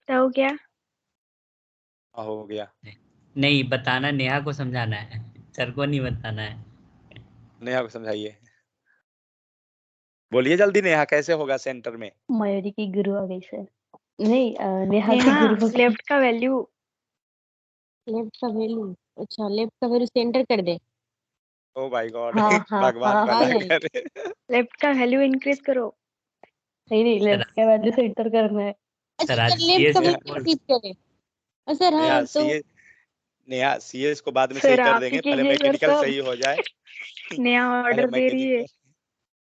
क्या हो गया? हो गया, नहीं बताना, नेहा को समझाना है, सर को नहीं बताना है। नेहा को समझाइए, बोलिए जल्दी, नेहा कैसे होगा सेंटर में, मयूरी की गुरु आ गई सर। नहीं नेहा की नेहा गुरु लेफ्ट का वैल्यू, लेफ्ट का वैल्यू, अच्छा लेफ्ट का वैल्यू सेंटर कर दे। ओ माय गॉड, हाँ हाँ भगवान हाँ आ भला जाएगी। करे, लेफ्ट का वैल्यू इंक्रीज करो। नहीं नहीं, सर लेफ्ट का वैल्यू सेंटर करना है। अच्छा सर आज सर लेफ्ट का CS Neha value report, increase करे। सर नेहा हाँ तो सीए, नेहा सीएस को बाद में सही सर कर आप ही देंगे, पहले कीजिए सर मैकेनिकल सब। सही हो जाए, नया पहले ऑर्डर दे रही है। मैकेनिकल,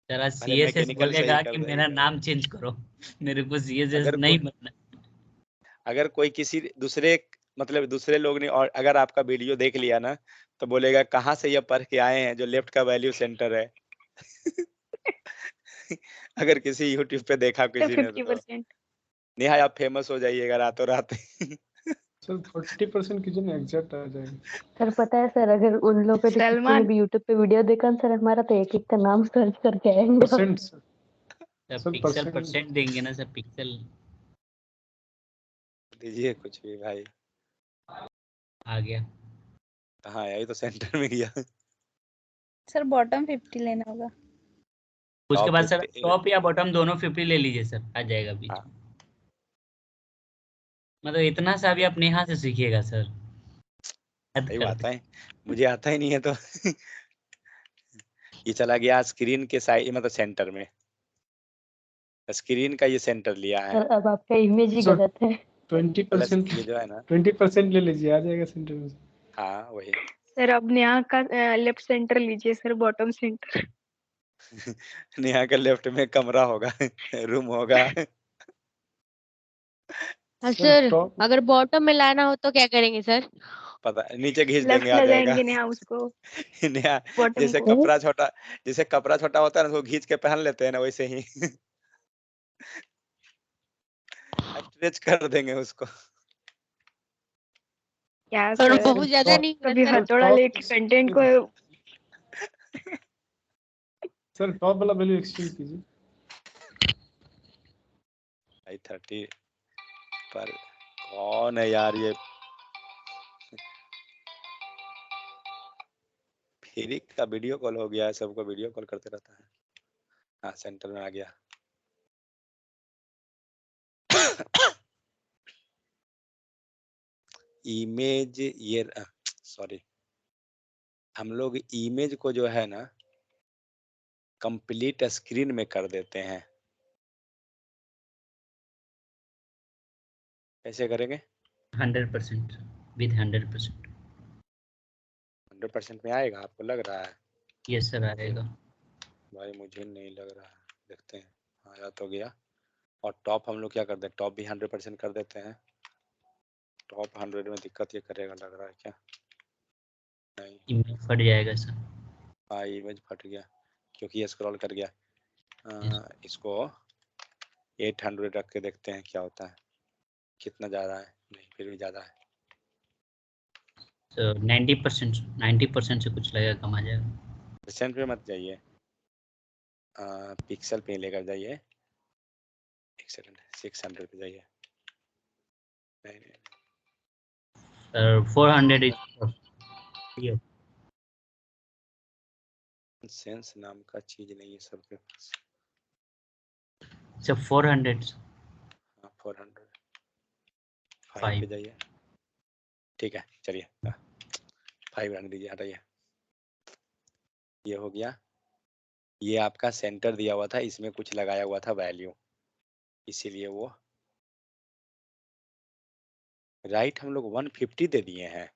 सर आज पहले CSS मैकेनिकल सही बोलेगा कर कि देंगे, मेरा नाम चेंज करो, मेरे को CSS अगर को, नहीं बनना। अगर कोई किसी दूसरे, मतलब दूसरे लोग ने और अगर आपका वीडियो देख लिया ना तो बोलेगा कहाँ से ये पढ़ के आए हैं जो लेफ्ट का वैल्यू सेंटर है। अगर किसी यूट्यूब पे देखा किसी ने तो 50%। नेहा आप फेमस हो जाइएगा रातों रात। सर 40% कीजिए ना, एग्जैक्ट आ जाएगा। सर पता है सर, अगर उन लोगों पे भी किसी ने सलमान भी यूट्यूब पे वीडियो देखा ना सर, हमारा तो एक एक का नाम सर्च करके आएंगे। Percent sir, sir pixel percent देंगे ना सर, पिक्सल दीजिए कुछ भी भाई। आ गया। हाँ यही तो सेंटर में गया। सर बॉटम 50 लेना होगा। उसके Top बाद सर 50 टॉप या बॉटम दोनों 50 ले लीजिए सर, आ जाएगा बीच हाँ। में। मतलब इतना सा भी आप नेहा से सीखिएगा सर। हद सही कर बात दे। है, मुझे आता ही नहीं है तो। ये चला गया स्क्रीन के साइड मतलब सेंटर में, स्क्रीन का ये सेंटर लिया है। सर अब आपका इमेज ही सर गलत है। 20% ये जो है ना 20% ले लीजिए, आ जाएगा सेंटर में। हाँ वही। सर अब नेहा का लेफ्ट सेंटर लीजिए सर, बॉटम सेंटर। नेहा के लेफ्ट में कमरा होगा, रूम होगा। हाँ सर सर, टॉप अगर बॉटम में लाना हो तो क्या करेंगे सर? पता नीचे घींच लेफ्ट देंगे आ जाएगा। लगाएंगे नेहा उसको, नेहा बॉटम जैसे को। कपड़ा छोटा, जैसे कपड़ा छोटा होता है ना उसको खींच के पहन लेते हैं ना, वैसे ही स्ट्रेच कर देंगे उसको। क्या सर सर, बहुत ज्यादा नहीं हुआ कभी सर? हथौड़ा लेके कंटेंट को। सर टॉप वाला वैल्यू एक्सचेंज कीजिए। 30 पर कौन है यार ये, फ्री का वीडियो कॉल हो गया है, सबको वीडियो कॉल करते रहता है। हाँ सेंटर में आ गया। इमेज ये सॉरी, हम लोग इमेज को जो है ना कंप्लीट स्क्रीन में कर देते हैं। कैसे करेंगे? 100% विद 100%। 100% में आएगा आपको लग रहा है? यस सर आएगा। भाई मुझे नहीं लग रहा है, देखते हैं। आया तो गया। और टॉप हम लोग क्या करते हैं, टॉप भी 100% कर देते हैं। टॉप 100 में दिक्कत ये करेगा लग रहा है क्या? नहीं, इमेज फट जाएगा सर। हाँ इमेज फट गया क्योंकि ये स्क्रॉल कर गया। इसको 800 रख के देखते हैं क्या होता है, कितना ज़्यादा है। नहीं फिर भी ज़्यादा है। सर 90% से कुछ लगेगा, कम आ जाएगा। परसेंट पे मत जाइए, पिक्सल पे लेकर जाइए। एक सेकंड, 600 पे जाइए। नहीं नहीं सर 400 इज सेंस नाम का चीज नहीं है सबके पास। सर 400 हाँ 400 5 पे जाइए। ठीक है चलिए 5 रन दीजिए, हटाइए। ये हो गया। ये आपका सेंटर दिया हुआ था, इसमें कुछ लगाया हुआ था वैल्यू, इसीलिए वो राइट हम लोग 150 दे दिए हैं,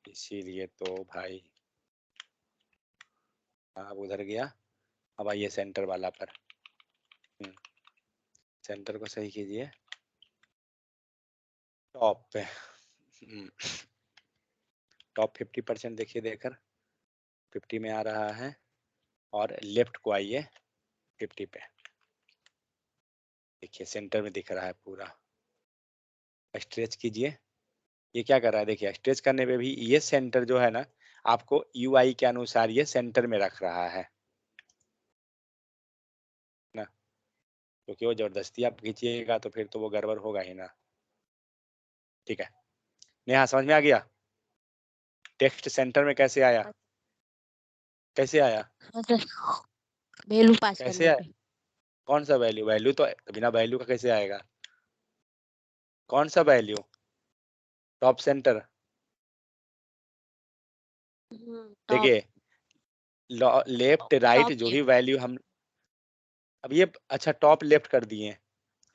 इसीलिए तो भाई अब उधर गया। अब आइए सेंटर वाला पर, सेंटर को सही कीजिए। टॉप पे टॉप 50% देखिए, देकर 50 में आ रहा है। और लेफ्ट को आइए 50 पे, देखिए सेंटर में दिख रहा है पूरा। स्ट्रेच कीजिए। ये क्या कर रहा है देखिए, स्ट्रेच करने पे भी ये सेंटर जो है ना आपको यूआई के अनुसार ये सेंटर में रख रहा है ना, क्योंकि वो जबरदस्ती आप खींचिएगा तो फिर तो वो गड़बड़ होगा ही ना। ठीक है नेहा, समझ में आ गया टेक्स्ट सेंटर में कैसे आया? कैसे आया? हाँ सर, वैल्यू पास कैसे करने आया? पे। कौन सा वैल्यू? वैल्यू तो बिना वैल्यू का कैसे आएगा? कौन सा वैल्यू? Top centre. टॉप देखिए लेफ्ट राइट टॉप जो भी लेफ्ट। वैल्यू हम, अब ये अच्छा टॉप लेफ्ट कर दिए,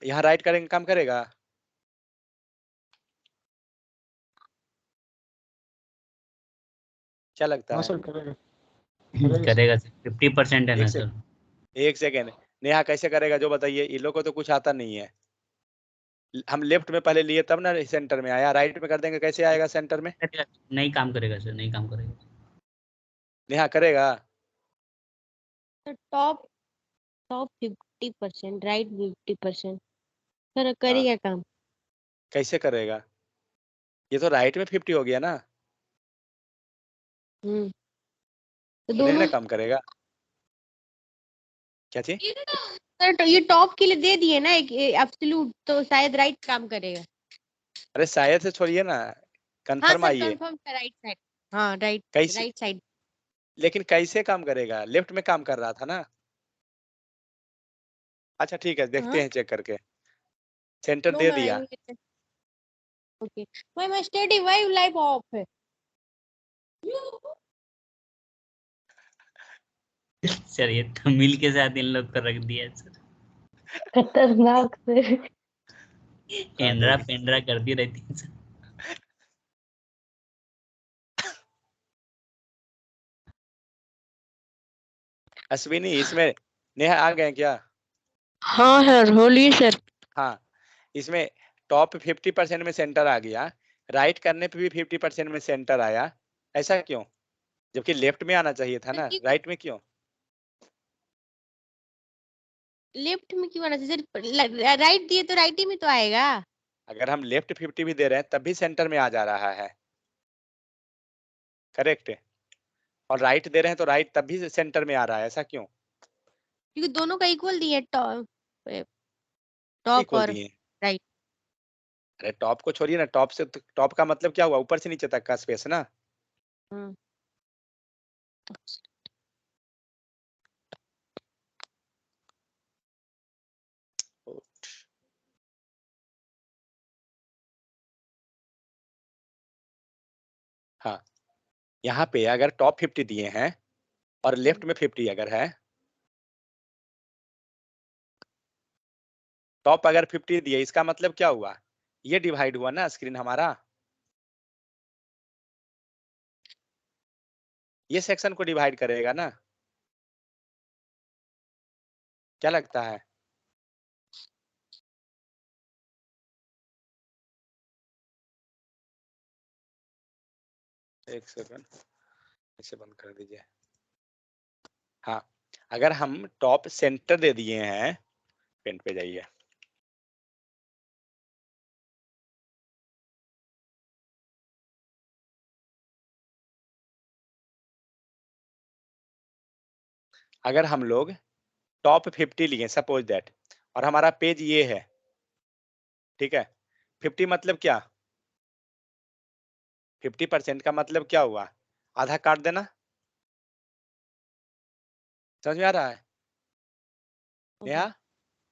यहाँ राइट करेंगे काम करेगा? क्या लगता हाँ है? सर करेगा, करेगा सर, 50% है ना एक से सर। एक सेकेंड, नेहा कैसे करेगा जो बताइए, इन लोग को तो कुछ आता नहीं है। हम लेफ्ट में पहले लिए तब ना सेंटर में आया, राइट में कर देंगे कैसे आएगा सेंटर में? नहीं काम करेगा सर, नहीं काम करेगा। नेहा करेगा? Top top 50%, right 50%। सर हाँ, करेगा काम। कैसे करेगा? ये तो राइट में 50 हो गया ना, तो तो नहीं ना दोनों काम करेगा। क्या चीज? सर तो ये टॉप के लिए दे दिए ना एक एब्सोल्यूट, तो शायद राइट काम करेगा। अरे शायद से छोड़िए ना, हाँ कंफर्म सर आइए। Confirm right side. हाँ राइट कैसे? Right side. लेकिन कैसे काम करेगा? लेफ्ट में काम कर रहा था ना। अच्छा ठीक है, देखते हाँ हैं चेक करके। सेंटर नो दे मैं दिया। ओके मैं स्टडी वाई लाइव ऑफ है। सर ये तमिल के साथ इन लोग को रख दिया सर, खतरनाक से। एंड्रा पेंड्रा करती रहती है सर। अश्विनी, इसमें नेहा आ गए क्या? हाँ सर, बोलिए सर। हाँ, इसमें टॉप 50% में सेंटर आ गया, राइट करने पे भी 50% में सेंटर आया, ऐसा क्यों? जबकि लेफ्ट में आना चाहिए था ना, राइट में क्यों? लेफ्ट में क्यों आना चाहिए सर? राइट दिए तो राइट ही में तो आएगा। अगर हम लेफ्ट 50 भी दे रहे हैं तब भी सेंटर में आ जा रहा है, करेक्ट। और राइट दे रहे हैं तो राइट तब भी सेंटर में आ रहा है, ऐसा क्यों? क्योंकि दोनों का इक्वल दिए, टॉप इक्वल और दिए। राइट। अरे टॉप को छोड़िए ना, टॉप से टॉप का मतलब क्या हुआ? ऊपर से नीचे तक का स्पेस ना। हाँ, यहाँ पे अगर टॉप 50 दिए हैं और लेफ्ट में 50 अगर है, टॉप अगर 50 दिए, इसका मतलब क्या हुआ? ये डिवाइड हुआ ना स्क्रीन हमारा, ये सेक्शन को डिवाइड करेगा ना, क्या लगता है? एक सेकंड, इसे बंद कर दीजिए। हाँ, अगर हम टॉप सेंटर दे दिए हैं, पेन पे जाइए, अगर हम लोग टॉप 50 लिए सपोज दैट, और हमारा पेज ये है, ठीक है, 50 मतलब क्या? 50% का मतलब क्या हुआ? आधा काट देना। समझ में आ रहा है नेहा?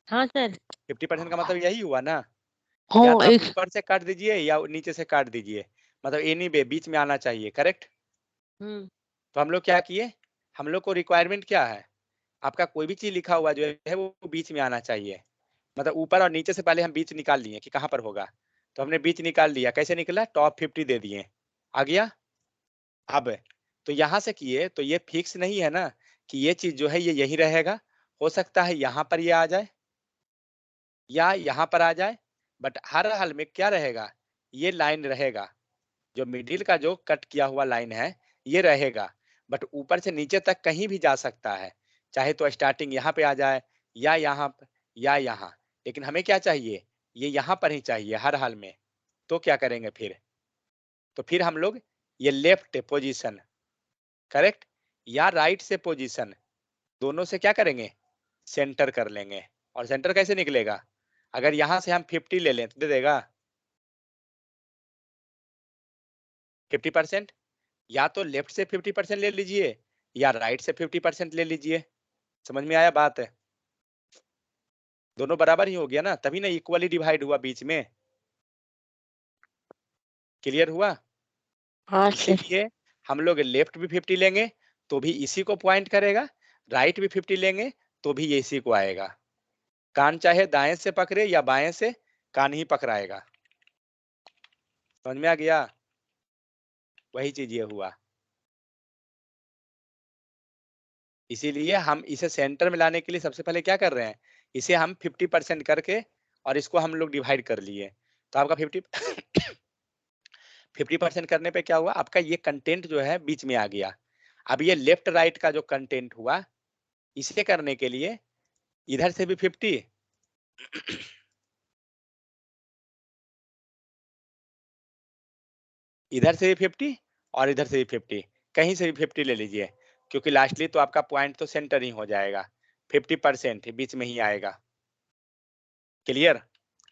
हाँ सर। 50% का मतलब यही हुआ ना, हाँ या तो आप एक ऊपर से काट दीजिए या नीचे से काट दीजिए, मतलब एनी बीच में आना चाहिए, करेक्ट। तो हम लोग क्या किए, हम लोग को रिक्वायरमेंट क्या है? आपका कोई भी चीज लिखा हुआ जो है वो बीच में आना चाहिए, मतलब ऊपर और नीचे से पहले हम बीच निकाल लिए कि कहाँ पर होगा, तो हमने बीच निकाल लिया। कैसे निकला? टॉप 50 दे दिए, आ गया। अब तो यहाँ से किए तो ये फिक्स नहीं है ना कि ये चीज जो है ये यही रहेगा, हो सकता है यहाँ पर ये आ जाए या यहाँ पर आ जाए, बट हर हाल में क्या रहेगा? ये लाइन रहेगा, जो मिडिल का जो कट किया हुआ लाइन है ये रहेगा, बट ऊपर से नीचे तक कहीं भी जा सकता है, चाहे तो स्टार्टिंग यहाँ पे आ जाए या यहाँ या यहाँ, लेकिन हमें क्या चाहिए? ये यहाँ पर ही चाहिए हर हाल में। तो क्या करेंगे फिर? तो फिर हम लोग ये लेफ्ट पोजीशन, करेक्ट, या राइट से पोजीशन, दोनों से क्या करेंगे? सेंटर कर लेंगे। और सेंटर कैसे निकलेगा? अगर यहाँ से हम 50 ले लें तो दे देगा 50%, या तो लेफ्ट से 50% ले लीजिए या राइट से 50% ले लीजिए। समझ में आया बात? है दोनों बराबर ही हो गया ना, तभी ना इक्वली डिवाइड हुआ बीच में। क्लियर हुआ? हाँ सर। इसीलिए हम लोग लेफ्ट भी 50 लेंगे तो भी इसी को पॉइंट करेगा, राइट भी 50 लेंगे तो भी ये इसी को आएगा। कान चाहे दाएं से पकड़े या बाएं से, कान ही पकड़ाएगा। समझ में आ गया? वही चीज ये हुआ। इसीलिए हम इसे सेंटर में लाने के लिए सबसे पहले क्या कर रहे हैं, इसे हम 50% करके और इसको हम लोग डिवाइड कर लिए, तो आपका 50% करने पे क्या हुआ? आपका ये कंटेंट जो है बीच में आ गया। अब ये लेफ्ट राइट का जो कंटेंट हुआ, इसे करने के लिए इधर से भी 50 इधर से भी 50 और इधर से भी 50, कहीं से भी 50 ले लीजिए, क्योंकि लास्टली तो आपका पॉइंट तो सेंटर ही हो जाएगा, 50% बीच में ही आएगा। क्लियर?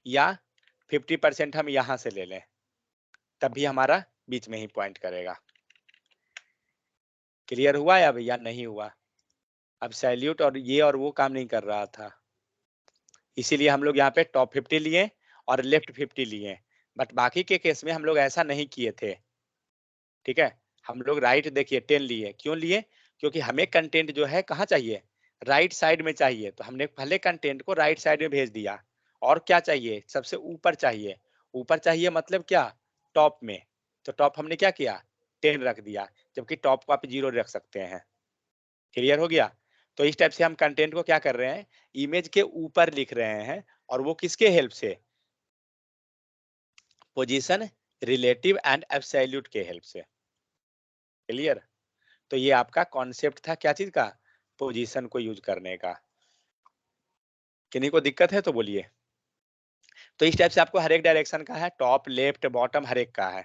या 50% हम यहां से ले लें, तब भी हमारा बीच में ही पॉइंट करेगा। क्लियर हुआ या भैया नहीं हुआ? अब सैल्यूट और वो काम नहीं कर रहा था, इसीलिए हम लोग यहाँ पे टॉप 50 लिए और लेफ्ट 50 लिए, बट बाकी के केस में हम लोग ऐसा नहीं किए थे। ठीक है, हम लोग राइट देखिए 10 लिए, क्यों लिए? क्योंकि हमें कंटेंट जो है कहाँ चाहिए, राइट साइड में चाहिए, तो हमने पहले कंटेंट को राइट साइड में भेज दिया। और क्या चाहिए, सबसे ऊपर चाहिए, ऊपर चाहिए मतलब क्या, टॉप में, तो टॉप हमने क्या किया 10 रख दिया, जबकि टॉप को आप 0 रख सकते हैं। क्लियर हो गया? तो इस टाइप से हम कंटेंट को क्या कर रहे हैं, इमेज के ऊपर लिख रहे हैं, और वो किसके हेल्प से, पोजीशन, रिलेटिव एंड एब्सोल्यूट के हेल्प से। क्लियर? तो ये आपका कॉन्सेप्ट था क्या चीज का, पोजीशन को यूज करने का। किन्हीं को दिक्कत है तो बोलिए। तो इस टाइप से आपको हर एक डायरेक्शन का है, टॉप लेफ्ट बॉटम हर एक का है।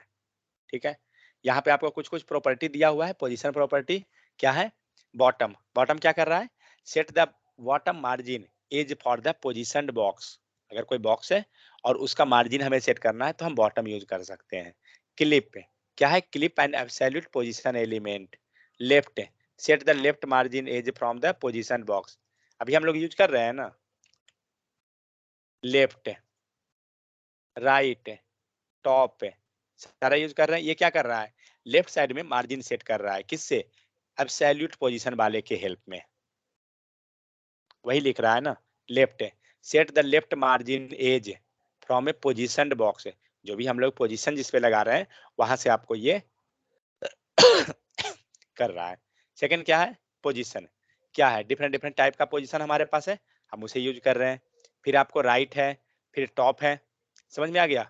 ठीक है, यहाँ पे आपको कुछ कुछ प्रॉपर्टी दिया हुआ है। पोजीशन प्रॉपर्टी क्या है, बॉटम, बॉटम क्या कर रहा है, set the bottom margin edge for the positioned box. अगर कोई बॉक्स है और उसका मार्जिन हमें सेट करना है तो हम बॉटम यूज कर सकते हैं। क्लिप क्या है, clip and absolute position element. Left, set the left margin edge from the position box. अभी हम लोग यूज कर रहे हैं ना, लेफ्ट, राइट, टॉप, सारा यूज कर रहे हैं। ये क्या कर रहा है, लेफ्ट साइड में मार्जिन सेट कर रहा है, किससे, एब्सोल्यूट पोजीशन वाले के हेल्प में। वही लिख रहा है ना, left, set the left margin edge from a positioned box. जो भी हम लोग पोजीशन जिस पे लगा रहे हैं वहां से आपको ये कर रहा है। सेकंड क्या है, पोजीशन, क्या है, डिफरेंट डिफरेंट टाइप का पोजीशन हमारे पास है, हम उसे यूज कर रहे हैं। फिर आपको राइट है, फिर टॉप है, समझ में आ गया?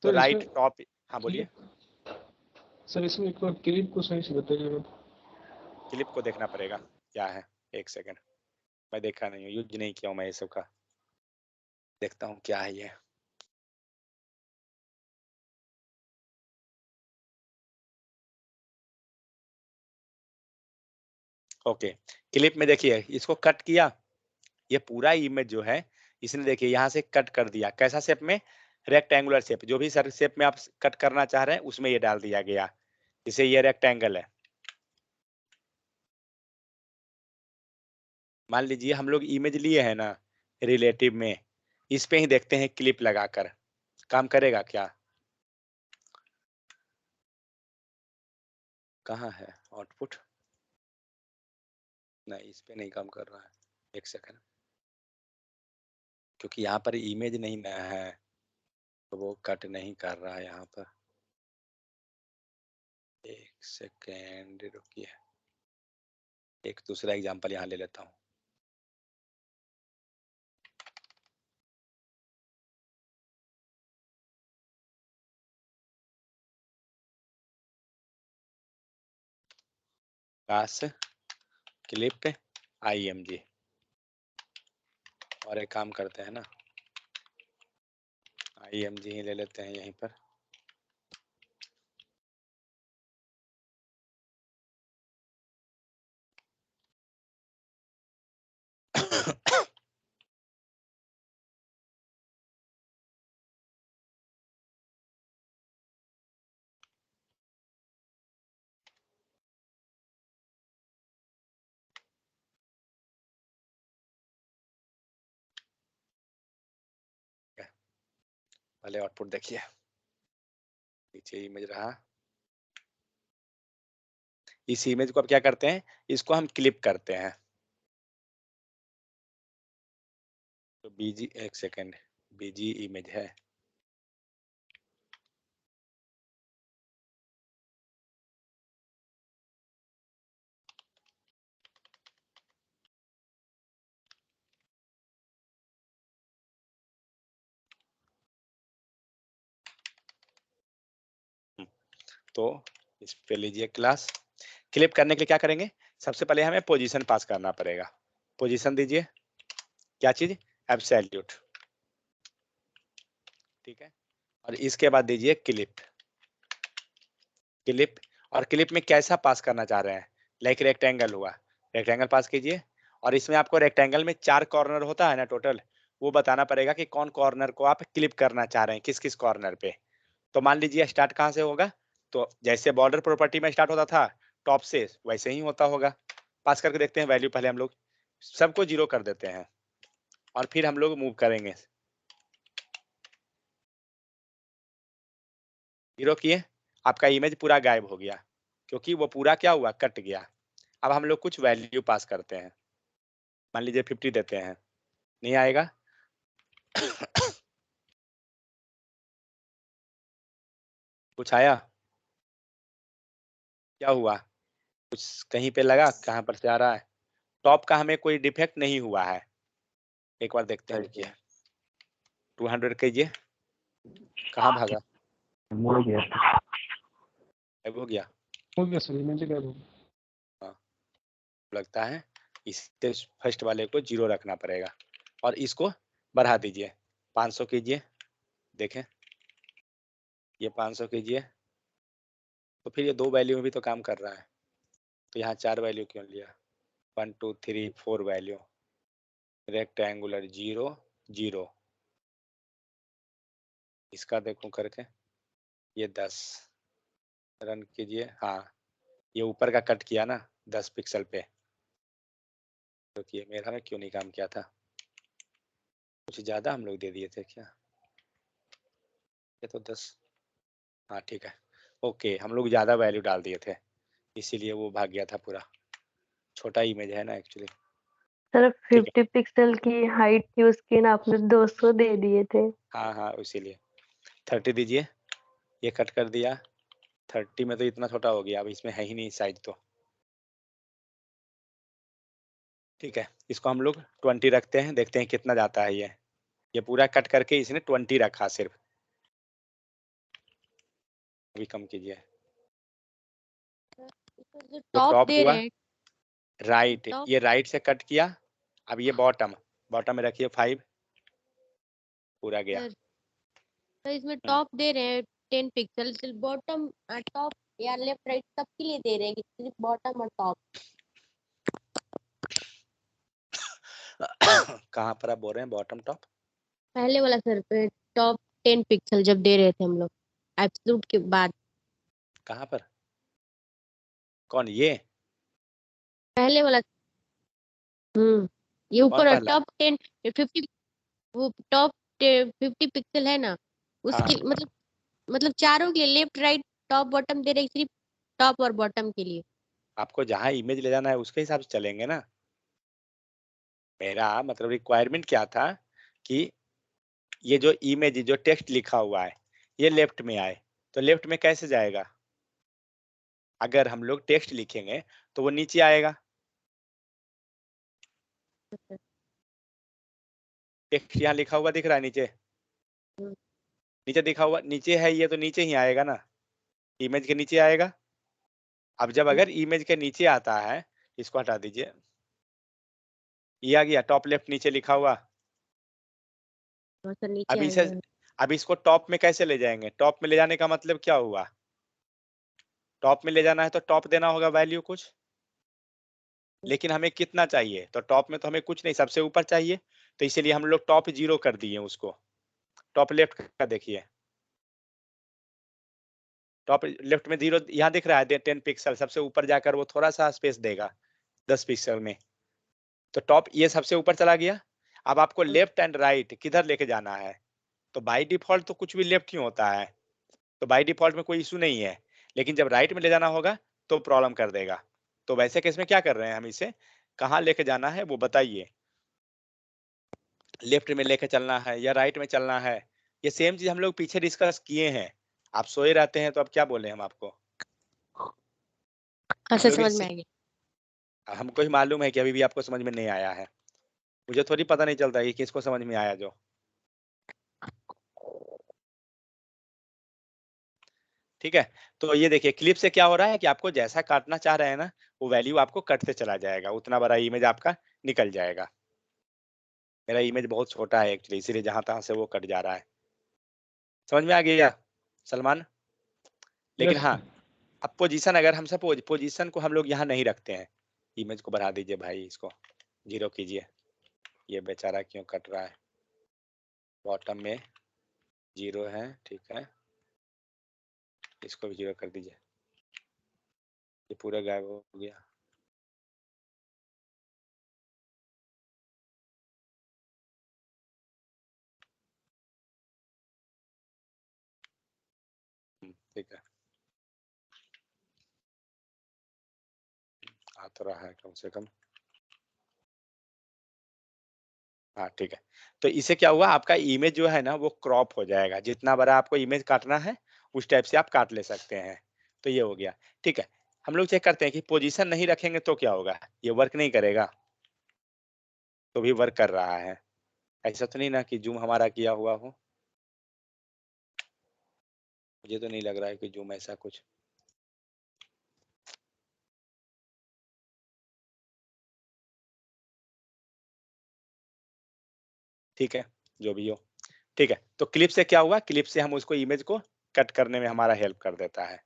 तो सर राइट इसमें टॉप, हाँ बोलिए। सर इसमें एक बार क्लिप को सही से बताइएगा। क्लिप को देखना पड़ेगा क्या है, एक सेकंड, मैं देखा नहीं हूँ, यूज नहीं किया हूँ मैं ये सब का, देखता हूँ क्या है ये। ओके, क्लिप में देखिए इसको कट किया, ये पूरा इमेज जो है इसने देखिए यहाँ से कट कर दिया, कैसा शेप में, रेक्टेंगुलर शेप, जो भी सर शेप में आप कट करना चाह रहे हैं उसमें ये डाल दिया गया, जैसे ये रेक्टेंगल है। मान लीजिए हम लोग इमेज लिए हैं ना रिलेटिव में, इस पे ही देखते हैं क्लिप लगाकर काम करेगा क्या, कहाँ है आउटपुट, नहीं इस पे नहीं काम कर रहा है, एक सेकंड, क्योंकि यहाँ पर इमेज नहीं ना है तो वो कट नहीं कर रहा है यहाँ पर। एक सेकेंड रुकिए, एक दूसरा एग्जांपल यहाँ ले लेता हूँ। क्लास क्लिप IMG, और एक काम करते हैं ना, IMG ही ले लेते हैं यहीं पर। पहले आउटपुट देखिए, पीछे इमेज रहा, इस इमेज को अब क्या करते हैं, इसको हम क्लिप करते हैं। तो BG, एक सेकेंड, BG इमेज है, तो इस पे लीजिए क्लास। क्लिप करने के लिए क्या करेंगे, सबसे पहले हमें पोजीशन पास करना पड़ेगा, पोजीशन दीजिए, क्या चीज? एब्सोल्यूट। ठीक है, और इसके बाद दीजिए क्लिप। क्लिप, और क्लिप में कैसा पास करना चाह रहे हैं? लाइक रेक्टेंगल हुआ, रेक्टेंगल पास कीजिए, और इसमें आपको रेक्टेंगल में 4 कॉर्नर होता है ना टोटल, वो बताना पड़ेगा कि कौन कॉर्नर को आप क्लिप करना चाह रहे हैं, किस किस कॉर्नर पे। तो मान लीजिए स्टार्ट कहाँ से होगा, तो जैसे बॉर्डर प्रॉपर्टी में स्टार्ट होता था टॉप से, वैसे ही होता होगा। पास करके देखते हैं वैल्यू, पहले हम लोग सबको 0 कर देते हैं और फिर हम लोग मूव करेंगे। 0 किए, आपका इमेज पूरा गायब हो गया, क्योंकि वो पूरा क्या हुआ, कट गया। अब हम लोग कुछ वैल्यू पास करते हैं, मान लीजिए 50 देते हैं, नहीं आएगा। कुछ आया? क्या हुआ? कुछ कहीं पे लगा? कहाँ पर से आ रहा है? टॉप का हमें कोई डिफेक्ट नहीं हुआ है, एक बार देखते हैं, रुकिए। 200 कीजिए, कहाँ भागा? हो गया। गायब हो गया। हो गया सर, इमेज गायब हो गया। हाँ, लगता है इससे फर्स्ट वाले को 0 रखना पड़ेगा, और इसको बढ़ा दीजिए, 500 कीजिए, देखें ये 500 कीजिए, तो फिर ये 2 वैल्यू में भी तो काम कर रहा है, तो यहाँ 4 वैल्यू क्यों लिया? 1 2 3 4 वैल्यू, रेक्टेंगुलर 0 0, इसका देखूं करके, ये 10 रन कीजिए। हाँ, ये ऊपर का कट किया ना 10 पिक्सल पे, तो किए मेरा में क्यों नहीं काम किया था? कुछ ज्यादा हम लोग दे दिए थे क्या? ये तो 10, हाँ ठीक है, ओके, हम लोग ज्यादा वैल्यू डाल दिए थे, इसीलिए वो भाग गया था पूरा। छोटा इमेज है ना एक्चुअली। सर ठीक है, 50 पिक्सल की हाइट थी उसकी ना, आपने 200 दे दिए थे। हाँ हाँ, इसीलिए 30 दीजिए, ये कट कर दिया। 30 में तो इतना छोटा हो गया, अब इसमें है ही नहीं साइज तो। ठीक है, इसको हम लोग 20 रखते हैं, देखते हैं कितना जाता है। ये पूरा कट करके इसने 20 रखा सिर्फ, अभी कम कीजिए। जो तो टॉप टॉप दे हुआ रहे हैं, राइट, टॉप ये राइट से कट किया। अब ये बॉटम, बॉटम में रखिए 5, पूरा गया। सर, तो इसमें टॉप दे रहे हैं 10 पिक्सल, बॉटम टॉप या लेफ्ट राइट सबके लिए दे रहे हैं कि सिर्फ बॉटम और टॉप? कहाँ पर आप बोल रहे हैं बॉटम टॉप? पहले वाला सर पे टॉप 10 पिक्सल जब दे रहे थे हम लोग एब्सोल्यूट के बाद, कहाँ पर? कौन ये? पहले वाला। ये कौन ऊपर पहला? टॉप 10 50, वो टॉप 50 पिक्सल है ना, हाँ, उसके मतलब चारों के लिए लेफ्ट राइट टॉप बॉटम दे रहे हैं, सिर्फ टॉप और बॉटम के लिए। आपको जहाँ इमेज ले जाना है उसके हिसाब से चलेंगे ना। मेरा मतलब रिक्वायरमेंट क्या था कि ये जो इमेज, जो टेक्स्ट लिखा हुआ है, ये लेफ्ट में आए, तो लेफ्ट में कैसे जाएगा? अगर हम लोग टेक्स्ट लिखेंगे तो वो नीचे आएगा। टेक्स्ट यहाँ लिखा हुआ दिख रहा है नीचे, हम्म, नीचे दिखा हुआ नीचे है, ये तो नीचे ही आएगा ना, इमेज के नीचे आएगा। अब जब अगर इमेज के नीचे आता है, इसको हटा दीजिए, ये आ गया टॉप लेफ्ट नीचे लिखा हुआ। सर नीचे अब आ इसे, गया। अब इसको टॉप में कैसे ले जाएंगे? टॉप में ले जाने का मतलब क्या हुआ? टॉप में ले जाना है तो टॉप देना होगा वैल्यू कुछ, लेकिन हमें कितना चाहिए? तो टॉप में तो हमें कुछ नहीं, सबसे ऊपर चाहिए, तो इसीलिए हम लोग टॉप 0 कर दिए उसको। टॉप लेफ्ट का देखिए, टॉप लेफ्ट में 0 यहाँ दिख रहा है 10 पिक्सल, सबसे ऊपर जाकर वो थोड़ा सा स्पेस देगा 10 पिक्सल में, तो टॉप ये सबसे ऊपर चला गया। अब आपको लेफ्ट एंड राइट किधर लेके जाना है? तो बाय डिफॉल्ट तो कुछ भी लेफ्ट ही होता है, तो बाय डिफॉल्ट में कोई इशू नहीं है, लेकिन जब राइट में ले जाना होगा तो प्रॉब्लम कर देगा। तो वैसे केस में क्या कर रहे हैं हम, इसे कहाँ लेके जाना है वो बताइए? लेफ्ट में लेके चलना है या राइट में चलना है? ये सेम चीज हम लोग पीछे डिस्कस किए हैं, आप सोए रहते हैं तो अब क्या बोले हम आपको? हाँ हम सर, लोग समझ में आ गया। हमको ही मालूम है कि अभी भी आपको समझ में नहीं आया है, मुझे थोड़ी पता नहीं चलता है कि किसको समझ में आया जो। ठीक है, तो ये देखिए क्लिप से क्या हो रहा है कि आपको जैसा काटना चाह रहे हैं ना, वो वैल्यू आपको कटते चला जाएगा, उतना बड़ा इमेज आपका निकल जाएगा। मेरा इमेज बहुत छोटा है एक्चुअली, इसीलिए जहां तहां से वो कट जा रहा है। समझ में आ गया सलमान? लेकिन Yes, हाँ, अब पोजीशन अगर हम सपोज पोजीशन को हम लोग यहाँ नहीं रखते हैं, इमेज को बढ़ा दीजिए भाई, इसको 0 कीजिए, ये बेचारा क्यों कट रहा है, बॉटम में 0 है, ठीक है, इसको भी 0 कर दीजिए, ये पूरा गायब हो गया। ठीक है, आ तो रहा है कम से कम। हाँ ठीक है, तो इससे क्या हुआ, आपका इमेज जो है ना वो क्रॉप हो जाएगा, जितना बड़ा आपको इमेज काटना है उस टाइप से आप काट ले सकते हैं। तो ये हो गया, ठीक है। हम लोग चेक करते हैं कि पोजीशन नहीं रखेंगे तो क्या होगा, ये वर्क नहीं करेगा, तो भी वर्क कर रहा है। ऐसा तो नहीं ना कि जूम हमारा किया हुआ हो, मुझे तो नहीं लग रहा है कि जूम ऐसा कुछ। ठीक है, जो भी हो, ठीक है। तो क्लिप से क्या हुआ, क्लिप से हम उसको इमेज को कट करने में हमारा हेल्प कर देता है।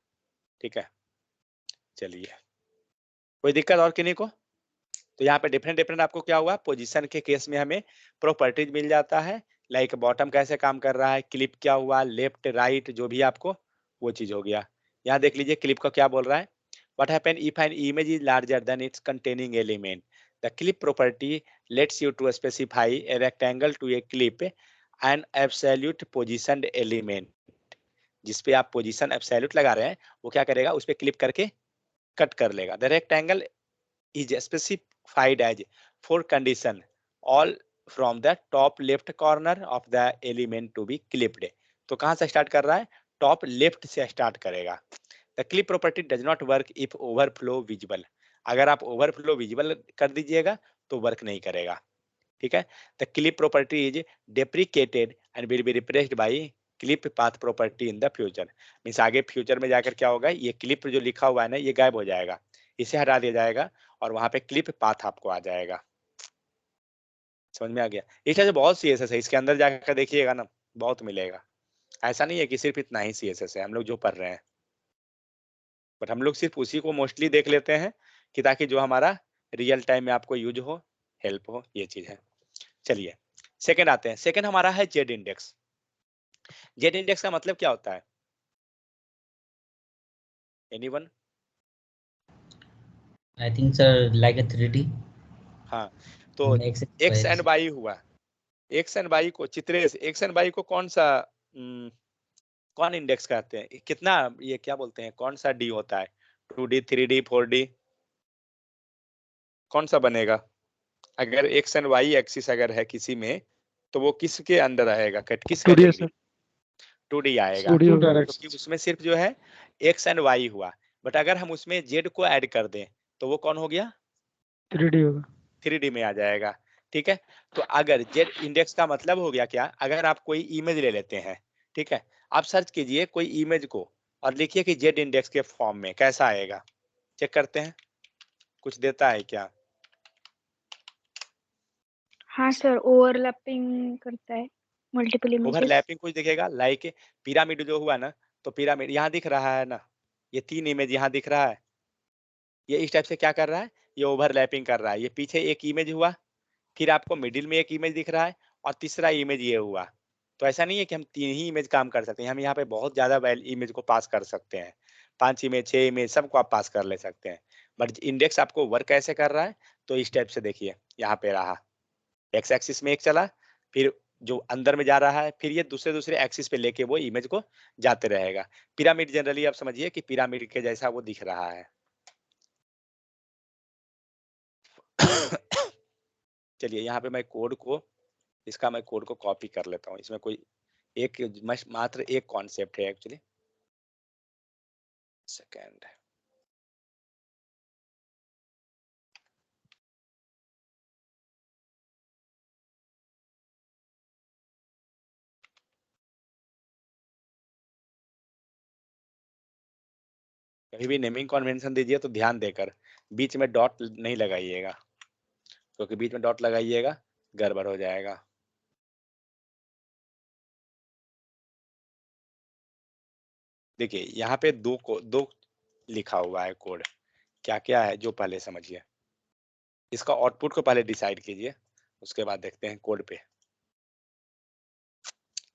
ठीक है, चलिए, कोई दिक्कत और किन्हीं को? तो यहाँ पे डिफरेंट डिफरेंट आपको क्या हुआ, पोजीशन के केस में हमें प्रॉपर्टीज मिल जाता है, लाइक बॉटम कैसे काम कर रहा है, क्लिप क्या हुआ, लेफ्ट राइट जो भी आपको वो चीज हो गया। यहाँ देख लीजिए क्लिप का क्या बोल रहा है, what happen if an image is larger than its containing element, the clip property lets you to specify a rectangle to a clip an absolute positioned element. जिसपे आप पोजीशन एब्सोल्यूट लगा रहे हैं वो क्या करेगा, उस पर क्लिप करके कट कर लेगा। The rectangle is specified as for condition all from the top left corner of the element to be clipped। तो कहां से स्टार्ट कर रहा है, टॉप लेफ्ट से स्टार्ट करेगा। The clip property does not work if overflow visible, अगर आप ओवरफ्लो विजिबल कर दीजिएगा तो वर्क नहीं करेगा। ठीक है, the clip property is deprecated and will be replaced by clip path property in the future. Means आगे फ्यूचर में जाकर क्या होगा, ये क्लिप जो लिखा हुआ है ना ये गायब हो जाएगा, इसे हटा दिया जाएगा और वहां पे क्लिप पाथ आपको आ जाएगा। समझ में आ गया? इस तरह से बहुत सीएसएस है, इसके अंदर जाकर देखिएगा ना बहुत मिलेगा। ऐसा नहीं है कि सिर्फ इतना ही सीएसएस है हम लोग जो पढ़ रहे हैं, बट हम लोग सिर्फ उसी को मोस्टली देख लेते हैं कि ताकि जो हमारा रियल टाइम में आपको यूज हो, हेल्प हो, ये चीज है। चलिए सेकंड आते हैं, सेकंड हमारा है जेड इंडेक्स। जेड इंडेक्स का मतलब क्या होता है, anyone? I think sir like a 3D हाँ, तो X and x Y and y हुआ, एक्स एंड वाई को चित्रेश, एक्स एंड वाई को कौन सा कौन इंडेक्स कहते हैं, कितना ये क्या बोलते हैं, कौन सा डी होता है, 2D 3D 4D, कौन सा बनेगा? अगर एक्स एंड वाई एक्सिस अगर है किसी में तो वो किसके अंडर आएगा, किस 2D है कैटेगरी? सर, 2D आएगा, 2D होगा। क्योंकि उसमें सिर्फ जो है एक्स एंड वाई हुआ। बट अगर हम उसमें जेड को ऐड कर दें तो वो कौन हो गया, 3D होगा। 3D में आ जाएगा। ठीक है, तो अगर जेड इंडेक्स का मतलब हो गया क्या, अगर आप कोई इमेज ले लेते हैं, ठीक है, आप सर्च कीजिए कोई इमेज को और लिखिए कि जेड इंडेक्स के फॉर्म में कैसा आएगा, चेक करते हैं कुछ देता है क्या। हाँ सर, ओवरलैपिंग करता है मल्टीपल इमेजेस। ओवरलैपिंग कुछ दिखेगा, लाइक पिरामिड जो हुआ ना, तो पिरामिड यहाँ दिख रहा है ना, ये 3 इमेज यहाँ दिख रहा है, ये इस टाइप से क्या कर रहा है, ये ओवरलैपिंग कर रहा है। ये पीछे एक इमेज हुआ, फिर आपको मिडिल में एक इमेज दिख रहा है और तीसरा इमेज ये हुआ। तो ऐसा नहीं है कि हम 3 ही इमेज काम कर सकते हैं, हम यहाँ पे बहुत ज्यादा इमेज को पास कर सकते हैं, 5 इमेज 6 इमेज सबको आप पास कर ले सकते हैं। बट इंडेक्स आपको वर्क कैसे कर रहा है, तो इस टाइप से देखिए, यहाँ पे रहा एक्स एक्सिस में एक चला, फिर जो अंदर में जा रहा है, फिर ये दूसरे दूसरे एक्सिस पे लेके वो इमेज को जाते रहेगा। पिरामिड जनरली आप समझिए कि पिरामिड के जैसा वो दिख रहा है। चलिए यहाँ पे मैं कोड को, इसका मैं कोड को कॉपी कर लेता हूँ, इसमें कोई एक मात्र एक कॉन्सेप्ट है एक्चुअली। सेकेंड, कभी भी नेमिंग कन्वेंशन दीजिए तो ध्यान देकर बीच में डॉट नहीं लगाइएगा, क्योंकि बीच में डॉट लगाइएगा गड़बड़ हो जाएगा। देखिए यहाँ पे दो लिखा हुआ है कोड, क्या क्या है जो पहले समझिए। इसका आउटपुट को पहले डिसाइड कीजिए, उसके बाद देखते हैं कोड पे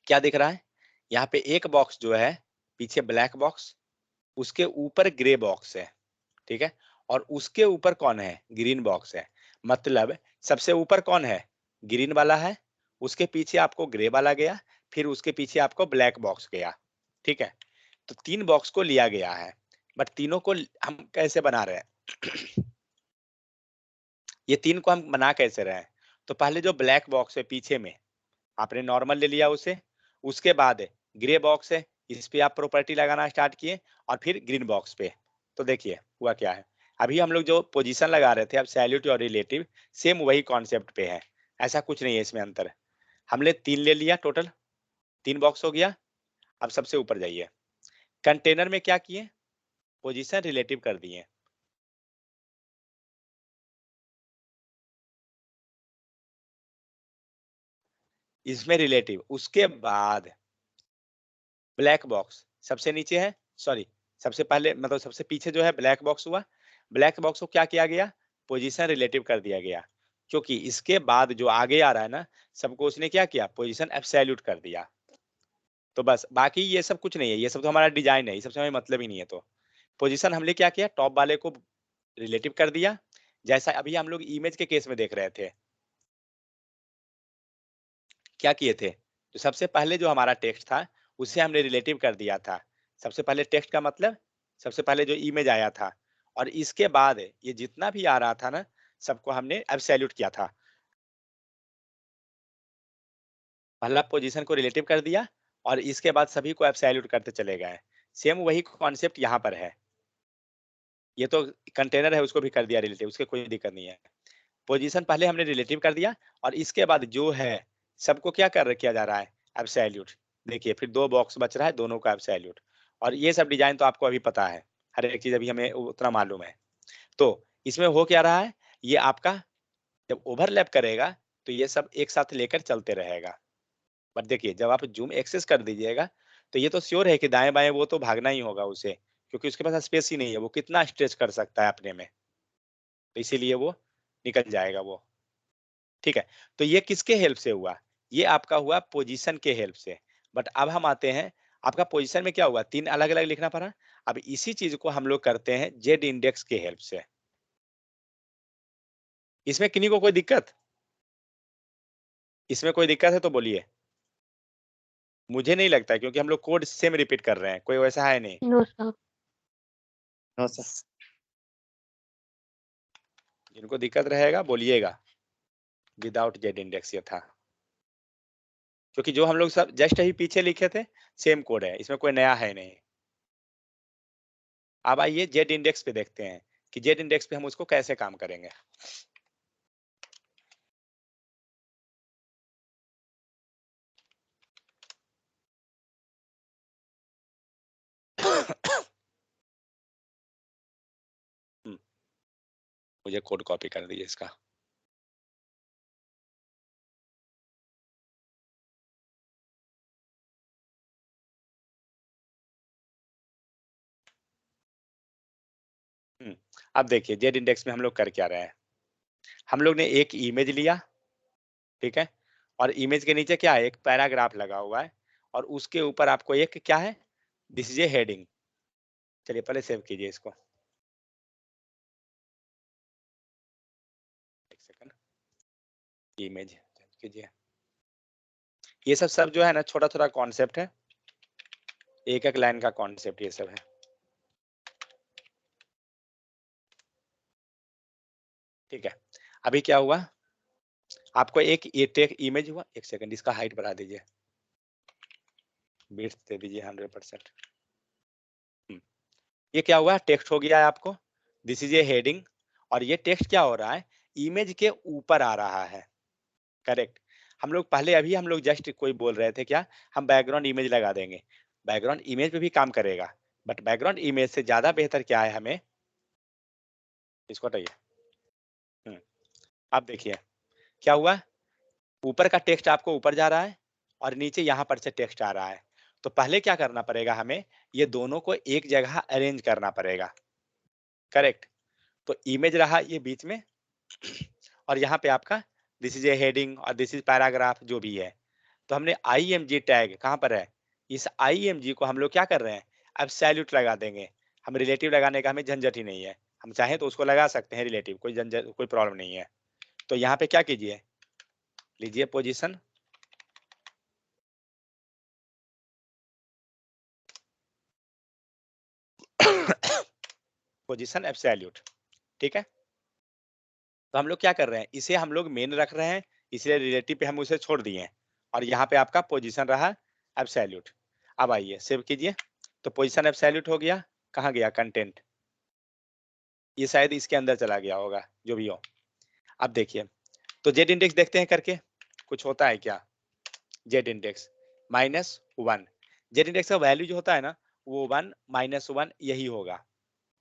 क्या दिख रहा है। यहाँ पे एक बॉक्स जो है पीछे ब्लैक बॉक्स, उसके ऊपर ग्रे बॉक्स है, ठीक है, और उसके ऊपर कौन है, ग्रीन बॉक्स है। मतलब सबसे ऊपर कौन है, ग्रीन वाला है, उसके पीछे आपको ग्रे वाला गया, फिर उसके पीछे आपको ब्लैक बॉक्स गया, ठीक है। तो 3 बॉक्स को लिया गया है, बट तीनों को हम कैसे बना रहे हैं ये 3 को हम बना कैसे रहे हैं। तो पहले जो ब्लैक बॉक्स है पीछे में आपने नॉर्मल ले लिया उसे, उसके बाद ग्रे बॉक्स है, इस पे आप प्रॉपर्टी लगाना स्टार्ट किए, और फिर ग्रीन बॉक्स पे। तो देखिए हुआ क्या है, अभी हम लोग जो पोजीशन लगा रहे थे, अब एब्सोल्यूट और रिलेटिव सेम वही कॉन्सेप्ट पे है, ऐसा कुछ नहीं है इसमें अंतर। हमने 3 ले लिया, टोटल 3 बॉक्स हो गया। अब सबसे ऊपर जाइए, कंटेनर में क्या किए, पोजीशन रिलेटिव कर दिए। इसमें रिलेटिव, उसके बाद ब्लैक बॉक्स सबसे नीचे है, सॉरी सबसे पहले मतलब सबसे पीछे जो है ब्लैक बॉक्स हुआ, ब्लैक बॉक्स को क्या किया गया, पोजीशन रिलेटिव कर दिया गया, क्योंकि इसके बाद जो आगे आ रहा है ना, सबको उसने क्या किया, पोजीशन एब्सोल्यूट कर दिया। तो बस बाकी ये सब कुछ नहीं है, ये सब तो हमारा डिजाइन है, ये सबसे हमें मतलब ही नहीं है। तो पोजीशन हमने क्या किया, टॉप वाले को रिलेटिव कर दिया, जैसा अभी हम लोग इमेज के केस में देख रहे थे, क्या किए थे, तो सबसे पहले जो हमारा टेक्स्ट था उसे हमने रिलेटिव कर दिया था। सबसे पहले टेक्स्ट का मतलब सबसे पहले जो इमेज आया था, और इसके बाद ये जितना भी आ रहा था ना, सबको हमने एब्सोल्यूट किया था। पहला पोजीशन को रिलेटिव कर दिया, और इसके बाद सभी को एब्सोल्यूट करते चले गए। सेम वही कॉन्सेप्ट यहाँ पर है, ये तो कंटेनर है उसको भी कर दिया रिलेटिव, उसके कोई दिक्कत नहीं है। पोजीशन पहले हमने रिलेटिव कर दिया, और इसके बाद जो है सबको क्या किया जा रहा है, एब्सोल्यूट। देखिए फिर 2 बॉक्स बच रहा है, दोनों का एब्सोल्यूट। और ये सब डिजाइन तो आपको अभी पता है, हर एक चीज अभी हमें उतना मालूम है। तो इसमें हो क्या रहा है, ये आपका जब ओवरलैप करेगा तो ये सब एक साथ लेकर चलते रहेगा। बट देखिए जब आप जूम एक्सेस कर दीजिएगा, तो ये तो श्योर है कि दाएं बाएं वो तो भागना ही होगा उसे, क्योंकि उसके पास स्पेस ही नहीं है, वो कितना स्ट्रेच कर सकता है अपने में, तो इसीलिए वो निकल जाएगा वो, ठीक है। तो ये किसके हेल्प से हुआ, ये आपका हुआ पोजीशन के हेल्प से। बट अब हम आते हैं, आपका पोजीशन में क्या हुआ, 3 अलग अलग लिखना पड़ा। अब इसी चीज को हम लोग करते हैं जेड इंडेक्स के हेल्प से। इसमें किन्हीं को कोई दिक्कत, इसमें कोई दिक्कत है तो बोलिए। मुझे नहीं लगता, क्योंकि हम लोग कोड सेम रिपीट कर रहे हैं, कोई वैसा है नहीं। No sir. No sir. जिनको दिक्कत रहेगा बोलिएगा, विदाउट जेड इंडेक्स ये था, क्योंकि जो हम लोग सब जस्ट ही पीछे लिखे थे सेम कोड है, इसमें कोई नया है नहीं। अब आइए जेड इंडेक्स पे देखते हैं कि जेड इंडेक्स पे हम उसको कैसे काम करेंगे। मुझे कोड कॉपी कर दीजिए इसका। अब देखिए जेड इंडेक्स में हम लोग कर क्या रहे हैं, हम लोग ने एक इमेज लिया, ठीक है, और इमेज के नीचे क्या है, एक पैराग्राफ लगा हुआ है, और उसके ऊपर आपको एक क्या है, दिस इज ए हेडिंग। चलिए पहले सेव कीजिए इसको, एक सेकंड, इमेज कीजिए। ये सब जो है ना छोटा छोटा कॉन्सेप्ट है, एक एक लाइन का कॉन्सेप्ट ये सब है। ठीक है, अभी क्या हुआ, आपको एक ये टेक इमेज हुआ, एक सेकंड इसका हाइट बढ़ा दीजिए, विड्थ दे दीजिए 100%। ये क्या हुआ, टेक्स्ट हो गया है आपको, दिस इज ए हेडिंग, और ये टेक्स्ट क्या हो रहा है, इमेज के ऊपर आ रहा है, करेक्ट। हम लोग पहले अभी हम लोग जस्ट कोई बोल रहे थे क्या, हम बैकग्राउंड इमेज लगा देंगे, बैकग्राउंड इमेज पे भी काम करेगा, बट बैकग्राउंड इमेज से ज्यादा बेहतर क्या है, हमें इसको हटाइए। अब देखिए क्या हुआ, ऊपर का टेक्स्ट आपको ऊपर जा रहा है और नीचे यहाँ पर से टेक्स्ट आ रहा है, तो पहले क्या करना पड़ेगा हमें, ये दोनों को एक जगह अरेंज करना पड़ेगा। करेक्ट। तो इमेज रहा ये बीच में और यहाँ पे आपका दिस इज ए हेडिंग और दिस इज पैराग्राफ जो भी है। तो हमने IMG टैग कहाँ पर है, इस IMG को हम लोग क्या कर रहे हैं, अब एब्सोल्यूट लगा देंगे। हम रिलेटिव लगाने का हमें झंझट ही नहीं है, हम चाहें तो उसको लगा सकते हैं रिलेटिव, कोई झंझट कोई प्रॉब्लम नहीं है। तो यहाँ पे क्या कीजिए, लीजिए पोजीशन पोजीशन एब्सोल्यूट, ठीक है। तो हम लोग क्या कर रहे हैं, इसे हम लोग मेन रख रहे हैं, इसलिए रिलेटिव पे हम उसे छोड़ दिए हैं और यहाँ पे आपका पोजीशन रहा एब्सोल्यूट। अब आइए सेव कीजिए, तो पोजीशन एब्सोल्यूट हो गया। कहाँ गया कंटेंट, ये शायद इसके अंदर चला गया होगा, जो भी हो। अब देखिए, तो जेड इंडेक्स देखते हैं करके कुछ होता है क्या, जेड इंडेक्स -1, जेड इंडेक्स का वैल्यू जो होता है ना वो 1 -1 यही होगा,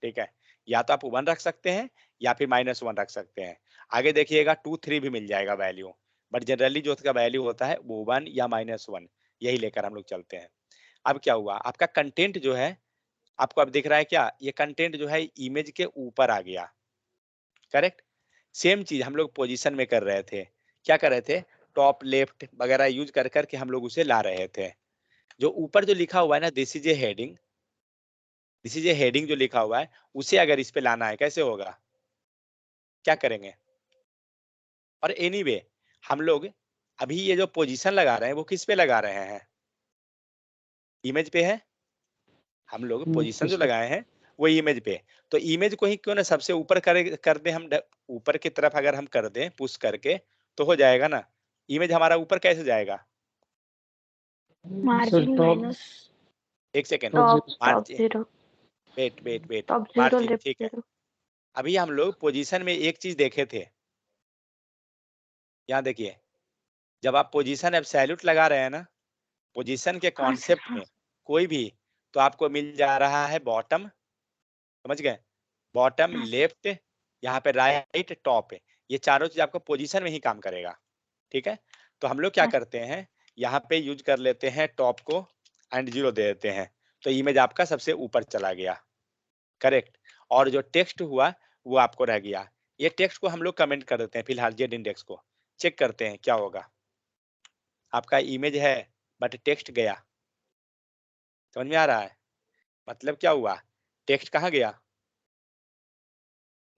ठीक है। या तो आप 1 रख सकते हैं या फिर -1 रख सकते हैं। आगे देखिएगा 2 3 भी मिल जाएगा वैल्यू, बट जनरली जो उसका वैल्यू होता है वो 1 या -1 यही लेकर हम लोग चलते हैं। अब क्या हुआ, आपका कंटेंट जो है आपको अब दिख रहा है क्या, ये कंटेंट जो है इमेज के ऊपर आ गया। करेक्ट। सेम चीज हम लोग पोजीशन में कर रहे थे, क्या कर रहे थे, टॉप लेफ्ट वगैरह यूज कर करके हम लोग उसे ला रहे थे। जो ऊपर जो लिखा हुआ है ना this is a heading, this is a heading जो लिखा हुआ है उसे अगर इस पे लाना है कैसे होगा, क्या करेंगे। और एनीवे हम लोग अभी ये जो पोजीशन लगा रहे हैं वो किस पे लगा रहे हैं, इमेज पे है। हम लोग पोजीशन जो लगाए हैं वो इमेज पे, तो इमेज को ही क्यों ना सबसे ऊपर कर दे हम, ऊपर की तरफ अगर हम कर दें पुश करके तो हो जाएगा ना। इमेज हमारा ऊपर कैसे जाएगा, मार्जिन माइनस एक second, top margin, zero, wait wait wait, top zero margin left ठीक है। जीरो। अभी हम लोग पोजीशन में एक चीज देखे थे, यहाँ देखिए, जब आप पोजीशन एब्सोल्यूट लगा रहे हैं ना, पोजीशन के हाँ सर कॉन्सेप्ट हाँ। में कोई भी, तो आपको मिल जा रहा है बॉटम, समझ गए, बॉटम हाँ लेफ्ट, यहाँ पे राइट टॉप, ये चारों चीज आपको पोजीशन में ही काम करेगा, ठीक है। तो हम लोग क्या हाँ करते हैं, यहाँ पे यूज कर लेते हैं टॉप को एंड 0 दे देते हैं, तो इमेज आपका सबसे ऊपर चला गया। करेक्ट। और जो टेक्स्ट हुआ वो आपको रह गया। ये टेक्स्ट को हम लोग कमेंट कर देते हैं फिलहाल, जेड इंडेक्स को चेक करते हैं क्या होगा। आपका इमेज है बट टेक्स्ट गया, समझ में आ रहा है, मतलब क्या हुआ, टेक्स्ट कहाँ गया,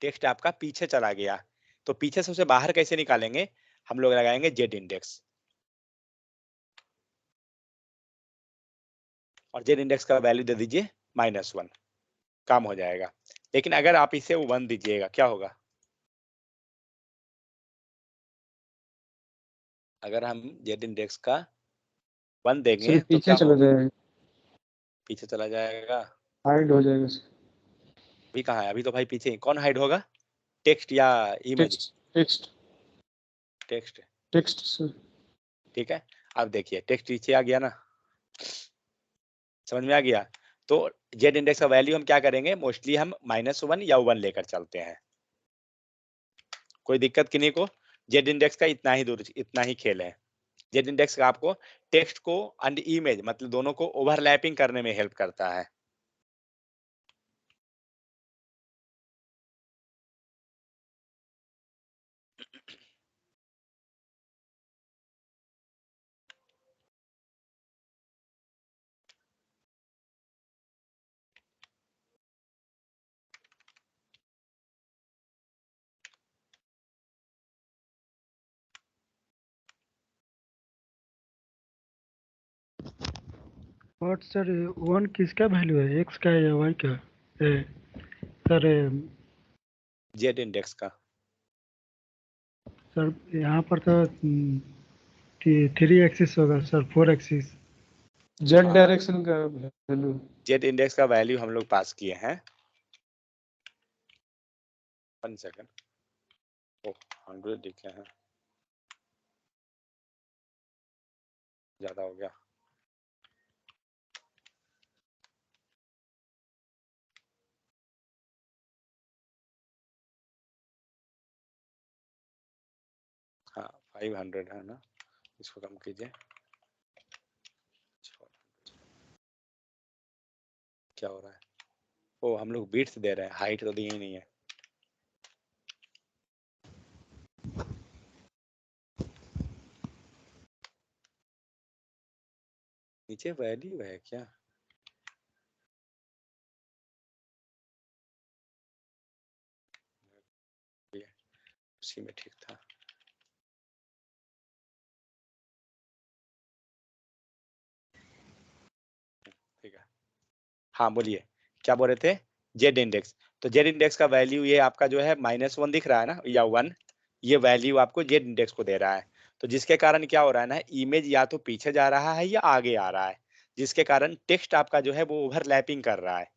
टेक्स्ट आपका पीछे चला गया। तो पीछे से उसे बाहर कैसे निकालेंगे, हम लोग लगाएंगे जेड इंडेक्स, और जेड इंडेक्स का वैल्यू दे दीजिए -1, काम हो जाएगा। लेकिन अगर आप इसे 1 दीजिएगा क्या होगा, अगर हम जेड इंडेक्स का 1 देंगे तो क्या चला होगा, जाएगा, पीछे चला जाएगा। हाइड हो जाएगा। अभी कहाँ है, अभी तो भाई पीछे ही। कौन हाइड होगा, टेक्स्ट या image, text text text, text sir. ठीक है। अब देखिए टेक्स्ट नीचे आ गया ना, समझ में आ गया। तो जेड इंडेक्स का वैल्यू हम क्या करेंगे, मोस्टली हम -1 या 1 लेकर चलते हैं, कोई दिक्कत किन्हीं को। जेड इंडेक्स का इतना ही दूर, इतना ही खेल है। जेड इंडेक्स का आपको टेक्स्ट को एंड इमेज मतलब दोनों को ओवरलैपिंग करने में हेल्प करता है। और सर 1 किसका वैल्यू है, एक्स का या वाई का, सर जेड इंडेक्स का, सर यहाँ पर तो 3 एक्सिस होगा सर, 4 एक्सिस। जेड डायरेक्शन का वैल्यू। जेड इंडेक्स का वैल्यू हम लोग पास किए हैं, 1 सेकंड, 100 लिखे हैं, ज्यादा हो गया। हाँ 500 है ना। इसको कम कीजिए। क्या हो रहा है? ओ हम लोग बीट्स दे रहे हैं, हाइट तो दी ही नहीं है। नीचे वैल्यू है क्या? उसी में ठीक था। ठीक है, हाँ बोलिए क्या बोल रहे थे? Z index. तो जेड इंडेक्स का वैल्यू ये आपका जो है -1 दिख रहा है ना, या 1, ये वैल्यू आपको जेड इंडेक्स को दे रहा है। तो जिसके कारण क्या हो रहा है ना, इमेज या तो पीछे जा रहा है या आगे आ रहा है, जिसके कारण टेक्स्ट आपका जो है वो ओवरलैपिंग कर रहा है।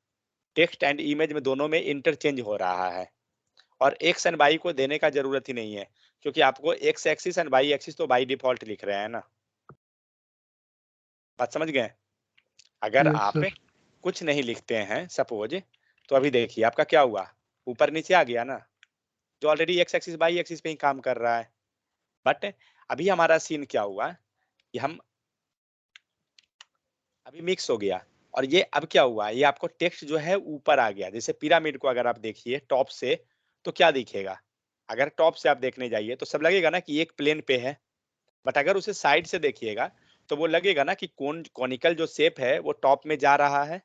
टेक्स्ट एंड इमेज में दोनों में इंटरचेंज हो रहा है। और एक्स एंड वाई को देने का जरूरत ही नहीं है, क्योंकि आपको X axis and Y axis तो बाई डिफॉल्ट लिख रहे हैं ना। बात समझ गए? अगर यस आप सर। कुछ नहीं लिखते हैं सपोज, तो अभी देखिए आपका क्या हुआ, ऊपर नीचे आ गया ना, जो already X axis Y axis पे ही काम कर रहा है। बट अभी हमारा सीन क्या हुआ कि हम अभी मिक्स हो गया, और ये अब क्या हुआ, ये आपको टेक्स्ट जो है ऊपर आ गया। जैसे पिरामिड को अगर आप देखिए टॉप से, तो क्या दिखेगा? अगर टॉप से आप देखने जाइए तो सब लगेगा ना कि एक प्लेन पे है। बट अगर उसे साइड से देखिएगा तो वो लगेगा ना कि कॉनिकल जो शेप है वो टॉप में जा रहा है।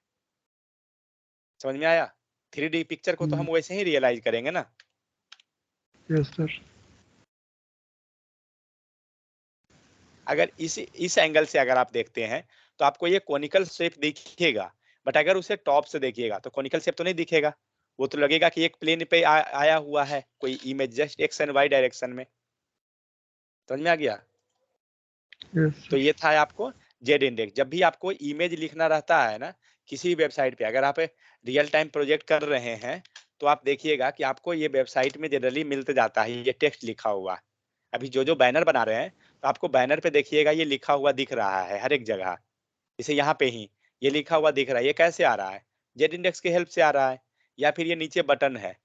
समझ में आया? 3D पिक्चर को तो हम वैसे ही रियलाइज करेंगे ना। Yes sir. अगर इस एंगल से अगर आप देखते हैं तो आपको ये कॉनिकल शेप दिखेगा। बट अगर उसे टॉप से देखिएगा तो कॉनिकल शेप तो नहीं दिखेगा, वो तो लगेगा कि एक प्लेन पे आया हुआ है कोई image, just X and Y direction में। समझ में आ गया? यस तो सर। ये था आपको जेड इंडेक्स। जब भी आपको इमेज लिखना रहता है ना किसी वेबसाइट पे, अगर आप रियल टाइम प्रोजेक्ट कर रहे हैं, तो आप देखिएगा कि आपको ये वेबसाइट में जनरली मिलते जाता है ये टेक्स्ट लिखा हुआ। अभी जो बैनर बना रहे हैं, तो आपको बैनर पे देखिएगा ये लिखा हुआ दिख रहा है हर एक जगह। जैसे यहाँ पे ही ये लिखा हुआ दिख रहा है, ये कैसे आ रहा है? जेड इंडेक्स के हेल्प से आ रहा है। या फिर ये नीचे बटन है,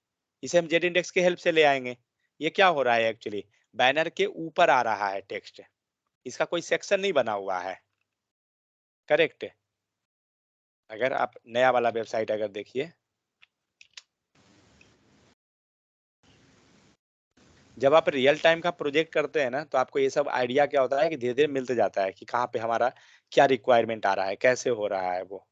इसे हम जेड इंडेक्स के हेल्प से ले आएंगे। ये क्या हो रहा है एक्चुअली, बैनर के ऊपर आ रहा है टेक्स्ट, इसका कोई सेक्शन नहीं बना हुआ है। करेक्ट? अगर आप नया वाला वेबसाइट अगर देखिए, जब आप रियल टाइम का प्रोजेक्ट करते हैं ना, तो आपको ये सब आइडिया क्या होता है कि धीरे धीरे मिलते जाता है कि कहाँ पे हमारा क्या रिक्वायरमेंट आ रहा है, कैसे हो रहा है वो।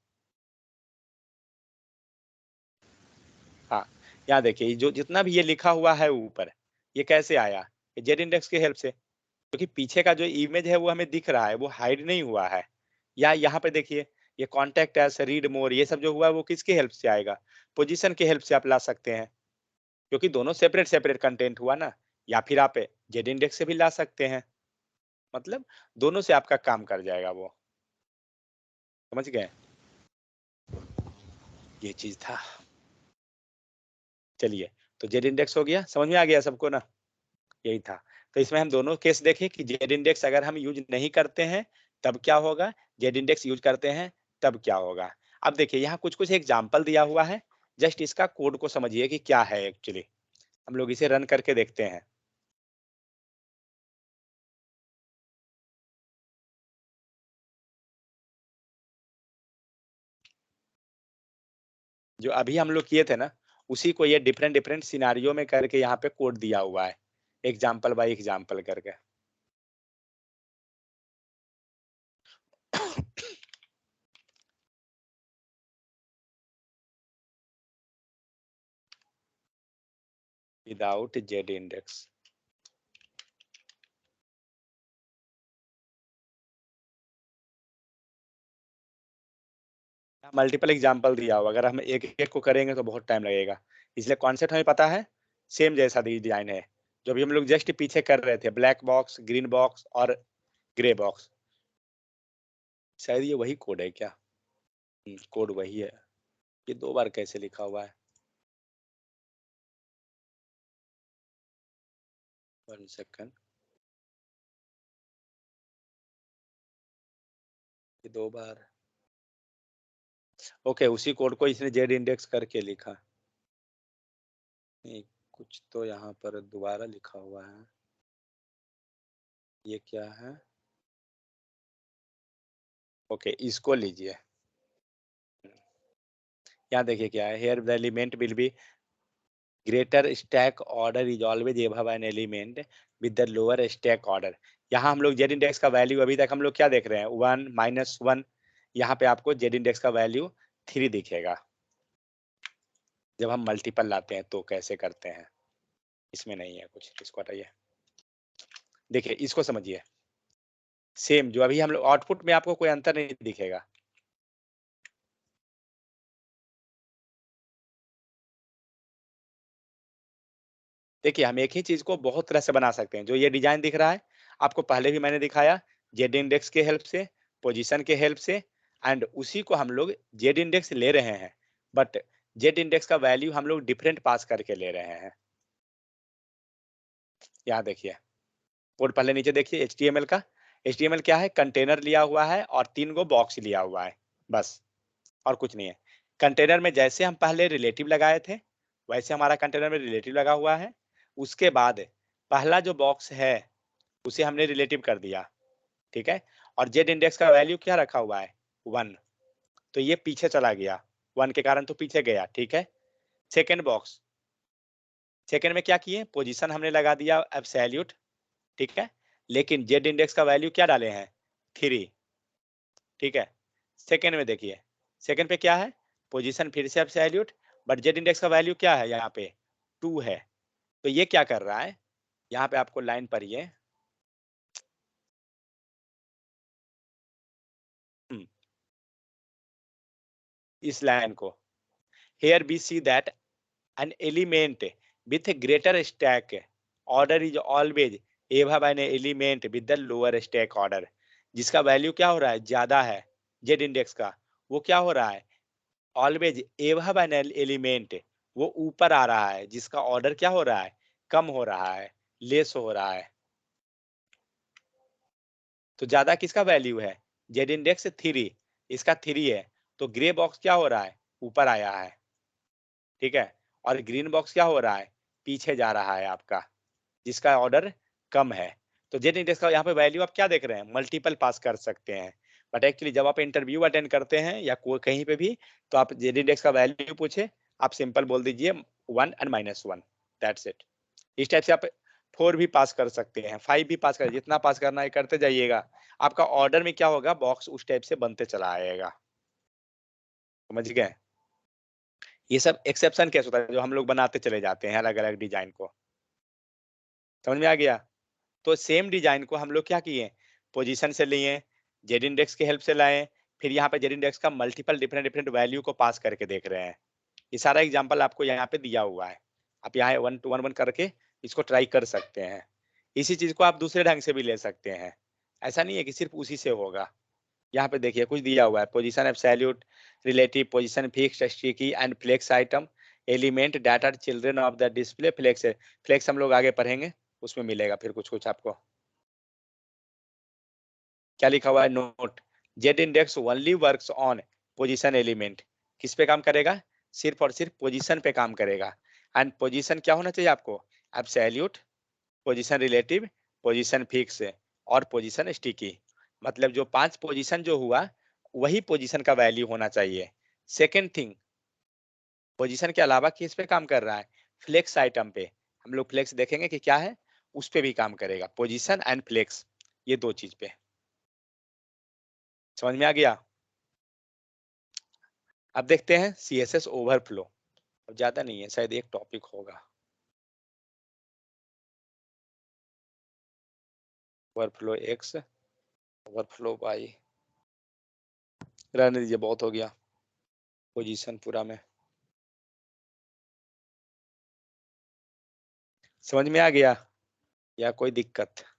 हाँ, यहाँ देखिए जो जितना भी ये लिखा हुआ है ऊपर, ये कैसे आया? ये जेड इंडेक्स के हेल्प से, क्योंकि पीछे का जो इमेज है वो हमें दिख रहा है, वो हाइड नहीं हुआ है। या यहाँ पे देखिए ये कॉन्टेक्ट एस, रीड मोर, ये सब जो हुआ है वो किसके हेल्प से आएगा? पोजीशन के हेल्प से आप ला सकते हैं, क्योंकि दोनों सेपरेट सेपरेट कंटेंट हुआ ना। या फिर आप जेड इंडेक्स से भी ला सकते हैं, मतलब दोनों से आपका काम कर जाएगा वो। समझ गए? ये चीज था। चलिए, तो जेड इंडेक्स हो गया, समझ में आ गया सबको ना? यही था। तो इसमें हम दोनों केस देखें कि जेड इंडेक्स अगर हम यूज नहीं करते हैं तब क्या होगा, जेड इंडेक्स यूज करते हैं तब क्या होगा। अब देखिए यहाँ कुछ कुछ एग्जाम्पल दिया हुआ है, जस्ट इसका कोड को समझिए कि क्या है एक्चुअली। हम लोग इसे रन करके देखते हैं। जो अभी हम लोग किए थे ना, उसी को ये डिफरेंट डिफरेंट सिनारियो में करके यहाँ पे कोड दिया हुआ है, एग्जाम्पल बाय एग्जाम्पल करके। Without Z index. Multiple example दिया हुआ, अगर हम एक एक को करेंगे तो बहुत टाइम लगेगा, इसलिए कॉन्सेप्ट हमें पता है। सेम जैसा डिजाइन है जो भी हम लोग जस्ट पीछे कर रहे थे, ब्लैक बॉक्स, ग्रीन बॉक्स और ग्रे बॉक्स। शायद ये वही कोड है क्या? कोड वही है। ये 2 बार कैसे लिखा हुआ है? 1 सेकंड, ये 2 बार। ओके, उसी कोड को इसने जेड इंडेक्स करके लिखा। नहीं, कुछ तो यहाँ पर दोबारा लिखा हुआ है। ये क्या है? ओके इसको लीजिए, यहाँ देखिए क्या है, here the element will be greater stack order is always above an element with the lower stack order। यहाँ हम लोग जेड इंडेक्स का वैल्यू अभी तक हम लोग क्या देख रहे हैं, 1 -1, यहाँ पे आपको जेड इंडेक्स का वैल्यू 3 दिखेगा। जब हम मल्टीपल लाते हैं तो कैसे करते हैं, इसमें नहीं है कुछ, इसको हटाइए। देखिए इसको समझिए, सेम जो अभी हम लोग आउटपुट में आपको कोई अंतर नहीं दिखेगा। देखिए हम एक ही चीज को बहुत तरह से बना सकते हैं। जो ये डिजाइन दिख रहा है आपको पहले भी मैंने दिखाया, जेड इंडेक्स के हेल्प से, पोजीशन के हेल्प से, एंड उसी को हम लोग जेड इंडेक्स ले रहे हैं, बट जेड इंडेक्स का वैल्यू हम लोग डिफरेंट पास करके ले रहे हैं। यहाँ देखिए कोड पहले नीचे देखिए, HTML का, HTML क्या है, कंटेनर लिया हुआ है और 3 गो बॉक्स लिया हुआ है, बस और कुछ नहीं है। कंटेनर में जैसे हम पहले रिलेटिव लगाए थे वैसे हमारा कंटेनर में रिलेटिव लगा हुआ है। उसके बाद पहला जो बॉक्स है उसे हमने रिलेटिव कर दिया, ठीक है, और जेड इंडेक्स का वैल्यू क्या रखा हुआ है, 1, तो ये पीछे चला गया, 1 के कारण तो पीछे गया, ठीक है। सेकेंड बॉक्स, सेकेंड में क्या किए, पोजीशन हमने लगा दिया एब्सोल्यूट, ठीक है, लेकिन जेड इंडेक्स का वैल्यू क्या डाले हैं, 3, ठीक है। सेकेंड में देखिए, सेकेंड पे क्या है, पोजीशन फिर से एब्सोल्यूट, बट जेड इंडेक्स का वैल्यू क्या है, यहाँ पे 2 है। तो ये क्या कर रहा है, यहाँ पे आपको लाइन पढ़िए, इस लाइन को, here we see that an element with a greater stack order is always above an element with the lower stack order। जिसका वैल्यू क्या हो रहा है, ज्यादा है जेड इंडेक्स का, वो क्या हो रहा है, ऑलवेज above an element, वो ऊपर आ रहा है, जिसका ऑर्डर क्या हो रहा है, कम हो रहा है, लेस हो रहा है। तो ज्यादा किसका वैल्यू है, जेड इंडेक्स 3, इसका 3 है, तो ग्रे बॉक्स क्या हो रहा है, ऊपर आया है, ठीक है, और ग्रीन बॉक्स क्या हो रहा है, पीछे जा रहा है आपका, जिसका ऑर्डर कम है। तो जेड इंडेक्स का यहाँ पे वैल्यू आप क्या देख रहे हैं, मल्टीपल पास कर सकते हैं, बट एक्चुअली जब आप इंटरव्यू अटेंड करते हैं या कोई कहीं पे भी, तो आप जेड इंडेक्स का वैल्यू पूछे, आप सिंपल बोल दीजिए 1 and -1, दैट्स इट। इस टाइप से आप 4 भी पास कर सकते हैं, 5 भी पास कर, जितना पास करना है करते जाइएगा, आपका ऑर्डर में क्या होगा, बॉक्स उस टाइप से बनते चला आएगा, समझ गए। ये सब एक्सेप्शन केस होता है जो हम लोग बनाते चले जाते हैं अलग अलग डिजाइन को, समझ में आ गया। तो सेम डिजाइन को हम लोग क्या किए, पोजीशन से लिए, जेड इंडेक्स की हेल्प से लाए, फिर यहाँ पे जेड इंडेक्स का मल्टीपल डिफरेंट डिफरेंट वैल्यू को पास करके देख रहे हैं। ये सारा एग्जांपल आपको यहाँ पे दिया हुआ है, आप यहाँ 1 to 1 करके इसको ट्राई कर सकते हैं। इसी चीज को आप दूसरे ढंग से भी ले सकते हैं, ऐसा नहीं है कि सिर्फ उसी से होगा। यहाँ पे देखिए कुछ दिया हुआ है, position absolute, relative, position fixed, sticky and flex item, element, data, children of the display, flex. Flex हम लोग आगे पढ़ेंगे, उसमें मिलेगा फिर कुछ कुछ आपको। क्या लिखा हुआ है, note, Z index only works on position element, किस पे काम करेगा, सिर्फ और सिर्फ पोजीशन पे काम करेगा। एंड पोजीशन क्या होना चाहिए आपको, absolute, position relative, position fix और पोजीशन स्टिकी। मतलब जो 5 पोजीशन जो हुआ वही पोजीशन का वैल्यू होना चाहिए। सेकेंड थिंग, पोजीशन के अलावा किस पे काम कर रहा है, फ्लेक्स आइटम पे, हम लोग फ्लेक्स देखेंगे कि क्या है, उस पे भी काम करेगा, पोजीशन एंड फ्लेक्स, ये 2 चीज पे। समझ में आ गया। अब देखते हैं CSS ओवरफ्लो, अब ज्यादा नहीं है, शायद एक टॉपिक होगा, ओवरफ्लो X, ओवरफ्लो Y, रहने दीजिए बहुत हो गया, पोजीशन पूरा में। समझ में आ गया या कोई दिक्कत।